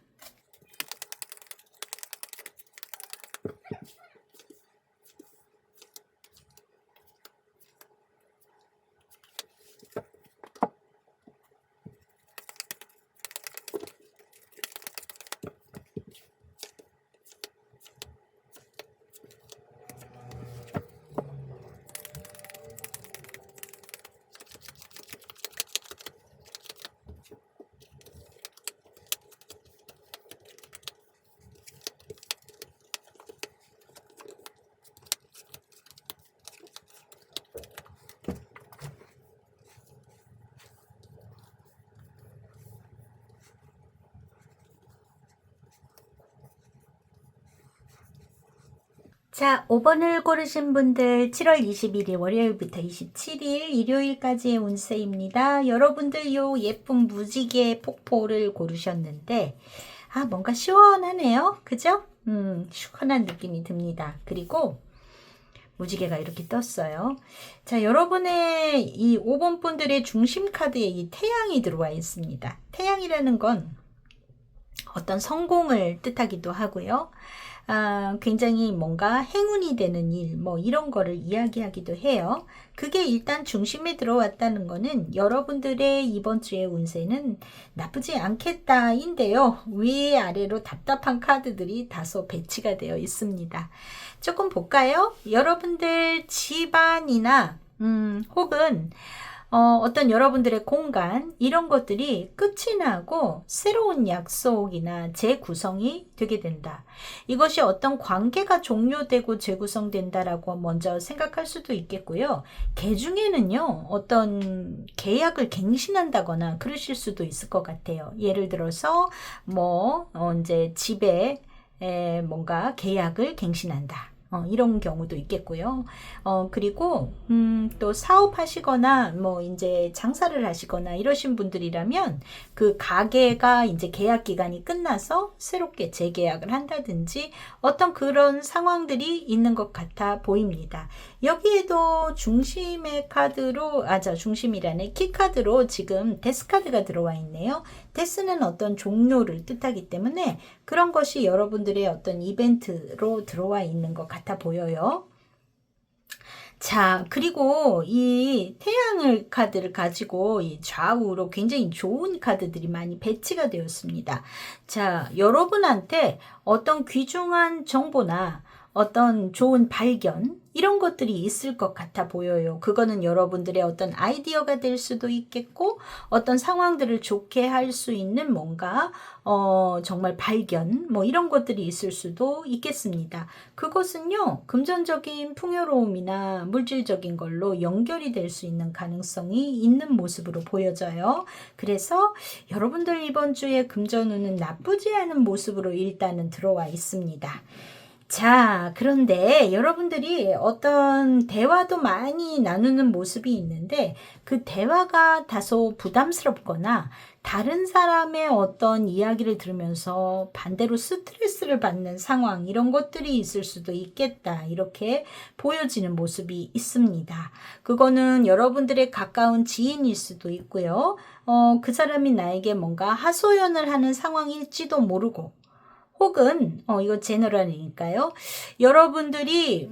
자, 5번을 고르신 분들 7월 21일 월요일부터 27일 일요일까지의 운세입니다. 여러분들 요 예쁜 무지개 폭포를 고르셨는데 뭔가 시원하네요. 그죠? 시원한 느낌이 듭니다. 그리고 무지개가 이렇게 떴어요. 자, 여러분의 이 5번 분들의 중심 카드에 이 태양이 들어와 있습니다. 태양이라는 건 어떤 성공을 뜻하기도 하고요. 굉장히 뭔가 행운이 되는 일, 뭐 이런 거를 이야기하기도 해요. 그게 일단 중심에 들어왔다는 거는 여러분들의 이번 주의 운세는 나쁘지 않겠다인데요. 위아래로 답답한 카드들이 다소 배치가 되어 있습니다. 조금 볼까요? 여러분들 집안이나 혹은 어떤 여러분들의 공간 이런 것들이 끝이 나고 새로운 약속이나 재구성이 되게 된다. 이것이 어떤 관계가 종료되고 재구성된다라고 먼저 생각할 수도 있겠고요. 개 중에는요, 어떤 계약을 갱신한다거나 그러실 수도 있을 것 같아요. 예를 들어서 이제 집에 뭔가 계약을 갱신한다. 이런 경우도 있겠고요. 그리고 또 사업하시거나 이제 장사를 하시거나 이러신 분들이라면 그 가게가 이제 계약 기간이 끝나서 새롭게 재계약을 한다든지 어떤 그런 상황들이 있는 것 같아 보입니다. 여기에도 중심의 카드로, 중심이라네, 키카드로 지금 데스카드가 들어와 있네요. 데스는 어떤 종료를 뜻하기 때문에 그런 것이 여러분들의 어떤 이벤트로 들어와 있는 것 같아 보여요. 자, 그리고 이 태양을 카드를 가지고 이 좌우로 굉장히 좋은 카드들이 많이 배치가 되었습니다. 자, 여러분한테 어떤 귀중한 정보나 어떤 좋은 발견 이런 것들이 있을 것 같아 보여요. 그거는 여러분들의 어떤 아이디어가 될 수도 있겠고 어떤 상황들을 좋게 할 수 있는 뭔가 정말 발견 이런 것들이 있을 수도 있겠습니다. 그것은요, 금전적인 풍요로움이나 물질적인 걸로 연결이 될 수 있는 가능성이 있는 모습으로 보여져요. 그래서 여러분들 이번 주에 금전운은 나쁘지 않은 모습으로 일단은 들어와 있습니다. 자, 그런데 여러분들이 어떤 대화도 많이 나누는 모습이 있는데 그 대화가 다소 부담스럽거나 다른 사람의 어떤 이야기를 들으면서 반대로 스트레스를 받는 상황 이런 것들이 있을 수도 있겠다. 이렇게 보여지는 모습이 있습니다. 그거는 여러분들의 가까운 지인일 수도 있고요. 그 사람이 나에게 뭔가 하소연을 하는 상황일지도 모르고 혹은 이거 제너럴이니까요. 여러분들이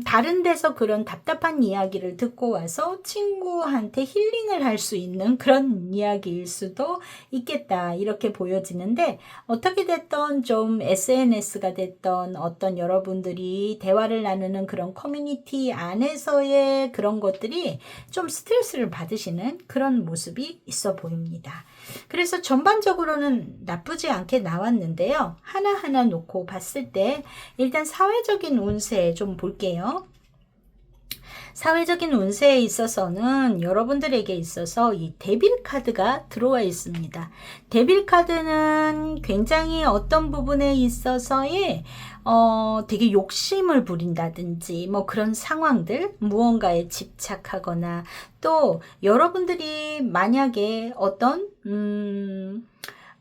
다른 데서 그런 답답한 이야기를 듣고 와서 친구한테 힐링을 할 수 있는 그런 이야기일 수도 있겠다. 이렇게 보여지는데 어떻게 됐던 좀 SNS가 됐던 어떤 여러분들이 대화를 나누는 그런 커뮤니티 안에서의 그런 것들이 좀 스트레스를 받으시는 그런 모습이 있어 보입니다. 그래서 전반적으로는 나쁘지 않게 나왔는데요. 하나하나 놓고 봤을 때 일단 사회적인 운세 좀 볼게요. 사회적인 운세에 있어서는 여러분들에게 있어서 이 데빌 카드가 들어와 있습니다. 데빌 카드는 굉장히 어떤 부분에 있어서의 되게 욕심을 부린다든지 그런 상황들, 무언가에 집착하거나 또 여러분들이 만약에 어떤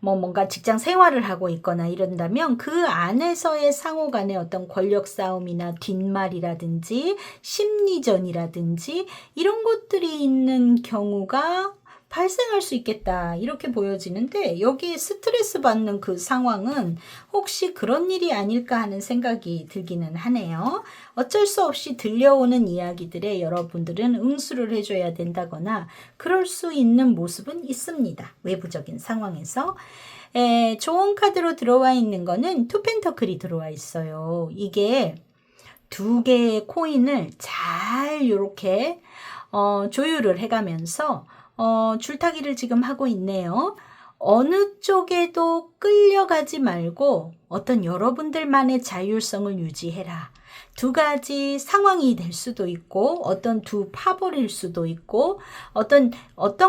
뭔가 직장 생활을 하고 있거나 이런다면 그 안에서의 상호 간의 어떤 권력 싸움이나 뒷말이라든지 심리전이라든지 이런 것들이 있는 경우가 발생할 수 있겠다 이렇게 보여지는데 여기 스트레스 받는 그 상황은 혹시 그런 일이 아닐까 하는 생각이 들기는 하네요. 어쩔 수 없이 들려오는 이야기들에 여러분들은 응수를 해줘야 된다거나 그럴 수 있는 모습은 있습니다. 외부적인 상황에서. 좋은 카드로 들어와 있는 거는 투 펜터클이 들어와 있어요. 이게 두 개의 코인을 잘 이렇게 조율을 해가면서 줄타기를 지금 하고 있네요. 어느 쪽에도 끌려가지 말고 어떤 여러분들만의 자율성을 유지해라. 두 가지 상황이 될 수도 있고 어떤 두 파벌일 수도 있고 어떤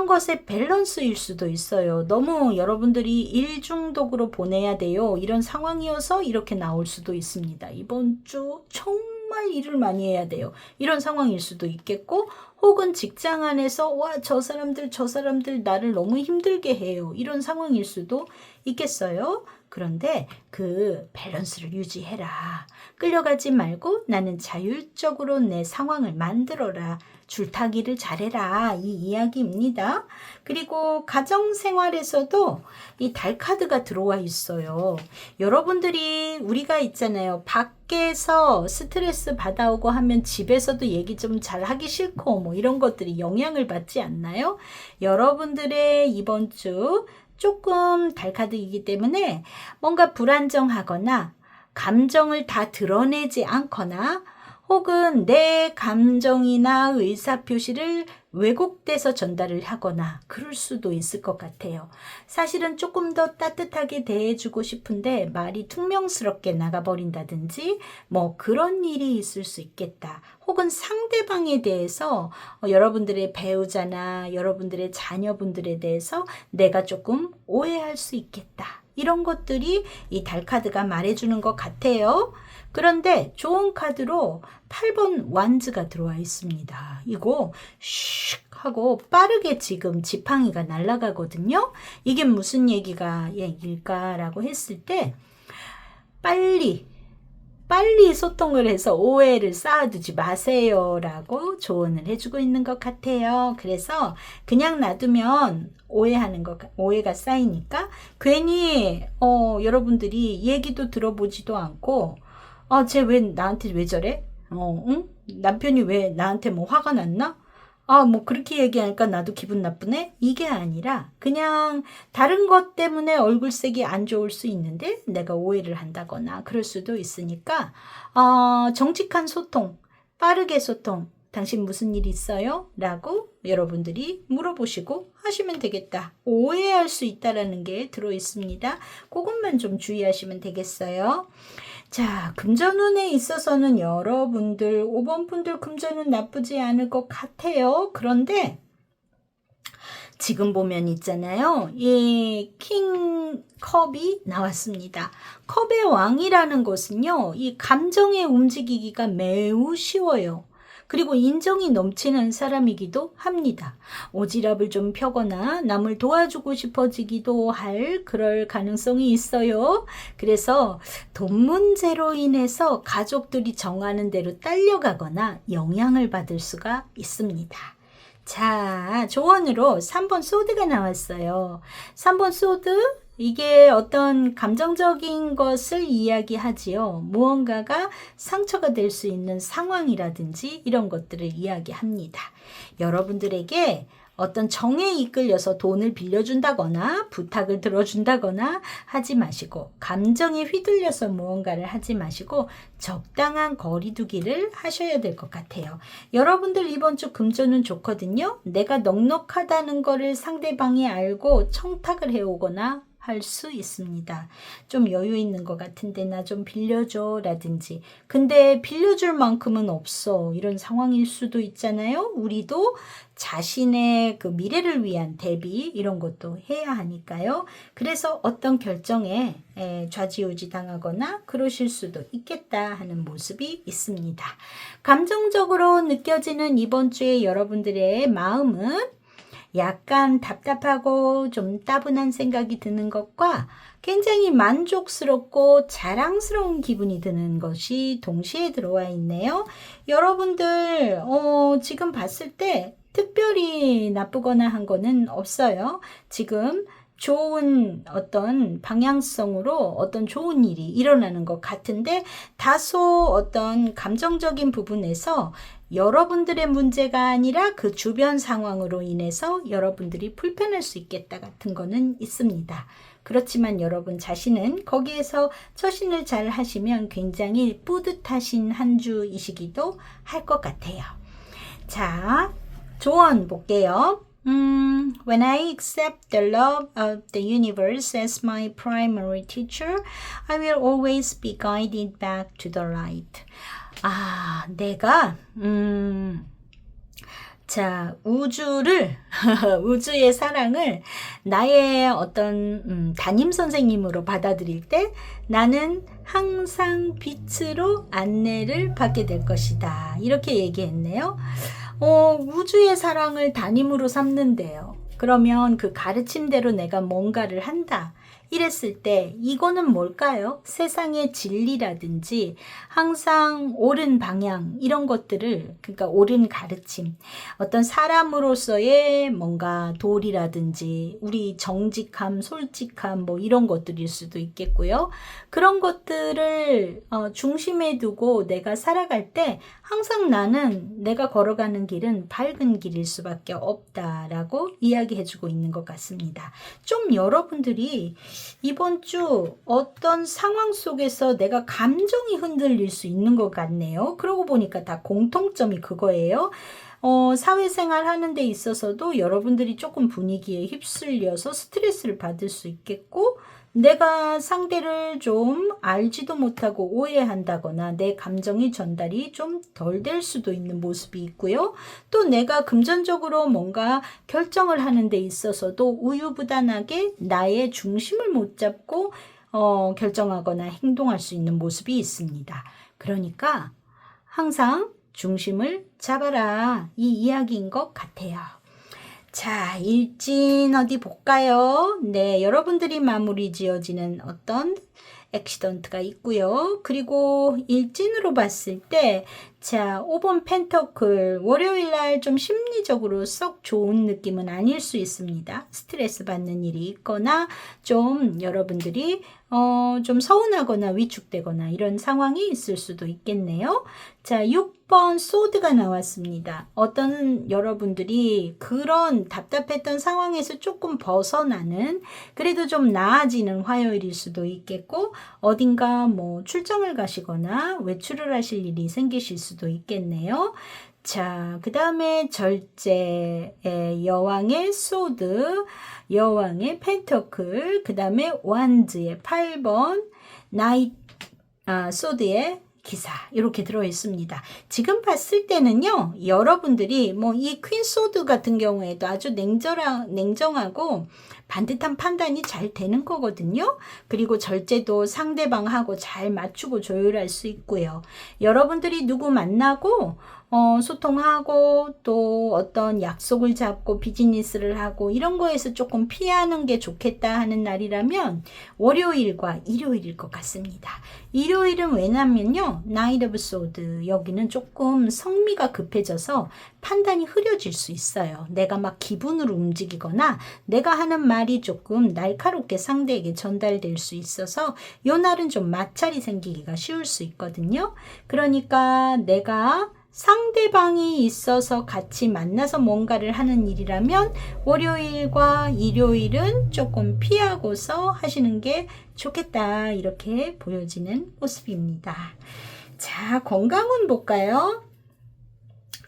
것의 밸런스일 수도 있어요. 너무 여러분들이 일중독으로 보내야 돼요. 이런 상황이어서 이렇게 나올 수도 있습니다. 이번 주 정말 일을 많이 해야 돼요. 이런 상황일 수도 있겠고 혹은 직장 안에서 저 사람들 나를 너무 힘들게 해요. 이런 상황일 수도 있겠어요. 그런데 그 밸런스를 유지해라. 끌려가지 말고 나는 자율적으로 내 상황을 만들어라. 줄타기를 잘해라. 이 이야기입니다. 그리고 가정생활에서도 이 달 카드가 들어와 있어요. 여러분들이 우리가 있잖아요. 밖에서 스트레스 받아오고 하면 집에서도 얘기 좀 잘 하기 싫고 뭐 이런 것들이 영향을 받지 않나요? 여러분들의 이번 주 조금 달 카드이기 때문에 뭔가 불안정하거나 감정을 다 드러내지 않거나 혹은 내 감정이나 의사표시를 왜곡돼서 전달을 하거나 그럴 수도 있을 것 같아요. 사실은 조금 더 따뜻하게 대해주고 싶은데 말이 퉁명스럽게 나가버린다든지 뭐 그런 일이 있을 수 있겠다. 혹은 상대방에 대해서 여러분들의 배우자나 여러분들의 자녀분들에 대해서 내가 조금 오해할 수 있겠다. 이런 것들이 이 달 카드가 말해주는 것 같아요. 그런데 좋은 카드로 8번 완즈가 들어와 있습니다. 이거 슉 하고 빠르게 지금 지팡이가 날아가거든요. 이게 무슨 얘기일까라고 했을 때 빨리 소통을 해서 오해를 쌓아두지 마세요라고 조언을 해주고 있는 것 같아요. 그래서 그냥 놔두면 오해가 쌓이니까 괜히 여러분들이 얘기도 들어보지도 않고 쟤 왜 나한테 왜 저래? 응? 남편이 왜 나한테 뭐 화가 났나? 뭐 그렇게 얘기하니까 나도 기분 나쁘네? 이게 아니라 그냥 다른 것 때문에 얼굴색이 안 좋을 수 있는데 내가 오해를 한다거나 그럴 수도 있으니까 정직한 소통, 빠르게 소통, 당신 무슨 일 있어요? 라고 여러분들이 물어보시고 하시면 되겠다. 오해할 수 있다라는 게 들어있습니다. 그것만 좀 주의하시면 되겠어요. 자, 금전운에 있어서는 여러분들 5번 분들 금전운 나쁘지 않을 것 같아요. 그런데 지금 보면 있잖아요. 이 킹 컵이 나왔습니다. 컵의 왕이라는 것은요. 이 감정에 움직이기가 매우 쉬워요. 그리고 인정이 넘치는 사람이기도 합니다. 오지랖을 좀 펴거나 남을 도와주고 싶어지기도 할 그럴 가능성이 있어요. 그래서 돈 문제로 인해서 가족들이 정하는 대로 딸려가거나 영향을 받을 수가 있습니다. 자, 조언으로 3번 소드가 나왔어요. 3번 소드, 이게 어떤 감정적인 것을 이야기하지요. 무언가가 상처가 될 수 있는 상황이라든지 이런 것들을 이야기합니다. 여러분들에게 어떤 정에 이끌려서 돈을 빌려준다거나 부탁을 들어준다거나 하지 마시고 감정에 휘둘려서 무언가를 하지 마시고 적당한 거리두기를 하셔야 될 것 같아요. 여러분들 이번 주 금전은 좋거든요. 내가 넉넉하다는 거를 상대방이 알고 청탁을 해오거나 할 수 있습니다. 좀 여유 있는 것 같은데 나 좀 빌려줘 라든지 근데 빌려줄 만큼은 없어 이런 상황일 수도 있잖아요. 우리도 자신의 그 미래를 위한 대비 이런 것도 해야 하니까요. 그래서 어떤 결정에 좌지우지 당하거나 그러실 수도 있겠다 하는 모습이 있습니다. 감정적으로 느껴지는 이번 주에 여러분들의 마음은 약간 답답하고 좀 따분한 생각이 드는 것과 굉장히 만족스럽고 자랑스러운 기분이 드는 것이 동시에 들어와 있네요. 여러분들 지금 봤을 때 특별히 나쁘거나 한 거는 없어요. 지금 좋은 어떤 방향성으로 어떤 좋은 일이 일어나는 것 같은데 다소 어떤 감정적인 부분에서 여러분들의 문제가 아니라 그 주변 상황으로 인해서 여러분들이 불편할 수 있겠다 같은 거는 있습니다. 그렇지만 여러분 자신은 거기에서 처신을 잘 하시면 굉장히 뿌듯하신 한 주이시기도 할 것 같아요. 자, 조언 볼게요. When I accept the love of the universe as my primary teacher, I will always be guided back to the light. 내가 자, 우주의 사랑을 나의 어떤 담임 선생님으로 받아들일 때 나는 항상 빛으로 안내를 받게 될 것이다. 이렇게 얘기했네요. 우주의 사랑을 담임으로 삼는데요. 그러면 그 가르침대로 내가 뭔가를 한다. 이랬을 때 이거는 뭘까요? 세상의 진리라든지 항상 옳은 방향 이런 것들을 그러니까 옳은 가르침 어떤 사람으로서의 뭔가 도리라든지 우리 정직함, 솔직함 뭐 이런 것들일 수도 있겠고요. 그런 것들을 중심에 두고 내가 살아갈 때 항상 나는 내가 걸어가는 길은 밝은 길일 수밖에 없다라고 이야기해주고 있는 것 같습니다. 좀 여러분들이 이번 주 어떤 상황 속에서 내가 감정이 흔들릴 수 있는 것 같네요. 그러고 보니까 다 공통점이 그거예요. 사회생활 하는 데 있어서도 여러분들이 조금 분위기에 휩쓸려서 스트레스를 받을 수 있겠고 내가 상대를 좀 알지도 못하고 오해한다거나 내 감정의 전달이 좀 덜 될 수도 있는 모습이 있고요. 또 내가 금전적으로 뭔가 결정을 하는 데 있어서도 우유부단하게 나의 중심을 못 잡고 결정하거나 행동할 수 있는 모습이 있습니다. 그러니까 항상 중심을 잡아라 이 이야기인 것 같아요. 자, 일진 어디 볼까요? 네, 여러분들이 마무리 지어지는 어떤 액시던트가 있고요. 그리고 일진으로 봤을 때 자, 5번 펜터클 월요일 날 좀 심리적으로 썩 좋은 느낌은 아닐 수 있습니다. 스트레스 받는 일이 있거나 좀 여러분들이 좀 서운하거나 위축되거나 이런 상황이 있을 수도 있겠네요. 자, 6번 소드가 나왔습니다. 어떤 여러분들이 그런 답답했던 상황에서 조금 벗어나는 그래도 좀 나아지는 화요일일 수도 있겠고 어딘가 뭐 출장을 가시거나 외출을 하실 일이 생기실 수도 있겠네요. 자, 그 다음에 절제, 여왕의 소드, 여왕의 펜터클, 그 다음에 완즈의 8번, 소드의 기사 이렇게 들어있습니다. 지금 봤을 때는요. 여러분들이 뭐 이 퀸 소드 같은 경우에도 아주 냉정하고 반듯한 판단이 잘 되는 거거든요. 그리고 절제도 상대방하고 잘 맞추고 조율할 수 있고요. 여러분들이 누구 만나고 소통하고 또 어떤 약속을 잡고 비즈니스를 하고 이런 거에서 조금 피하는 게 좋겠다 하는 날이라면 월요일과 일요일일 것 같습니다. 일요일은 왜냐면요. 나이트 오브 소드 여기는 조금 성미가 급해져서 판단이 흐려질 수 있어요. 내가 막 기분으로 움직이거나 내가 하는 말이 조금 날카롭게 상대에게 전달될 수 있어서 요 날은 좀 마찰이 생기기가 쉬울 수 있거든요. 그러니까 내가 상대방이 있어서 같이 만나서 뭔가를 하는 일이라면 월요일과 일요일은 조금 피하고서 하시는 게 좋겠다 이렇게 보여지는 모습입니다. 자, 건강운 볼까요?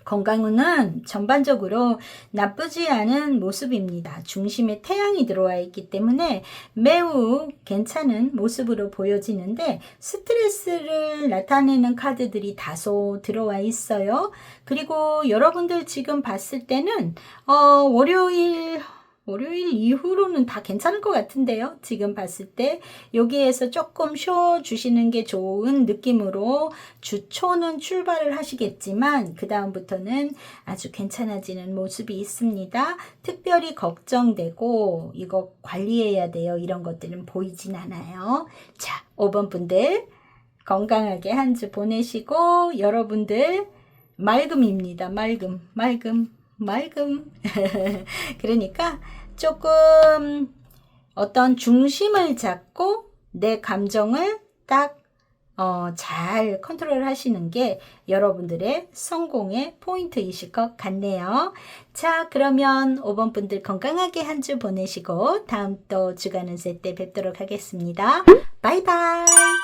건강운은 전반적으로 나쁘지 않은 모습입니다. 중심에 태양이 들어와 있기 때문에 매우 괜찮은 모습으로 보여지는데 스트레스를 나타내는 카드들이 다소 들어와 있어요. 그리고 여러분들 지금 봤을 때는 월요일 이후로는 다 괜찮을 것 같은데요. 지금 봤을 때 여기에서 조금 쉬어주시는 게 좋은 느낌으로 주 초는 출발을 하시겠지만 그 다음부터는 아주 괜찮아지는 모습이 있습니다. 특별히 걱정되고 이거 관리해야 돼요. 이런 것들은 보이진 않아요. 자, 5번 분들 건강하게 한 주 보내시고 여러분들 맑음입니다. 맑음. 그러니까 조금 어떤 중심을 잡고 내 감정을 딱 잘 컨트롤 하시는 게 여러분들의 성공의 포인트이실 것 같네요. 자, 그러면 5번 분들 건강하게 한 주 보내시고 다음 또 주간 운세 때 뵙도록 하겠습니다. 바이바이.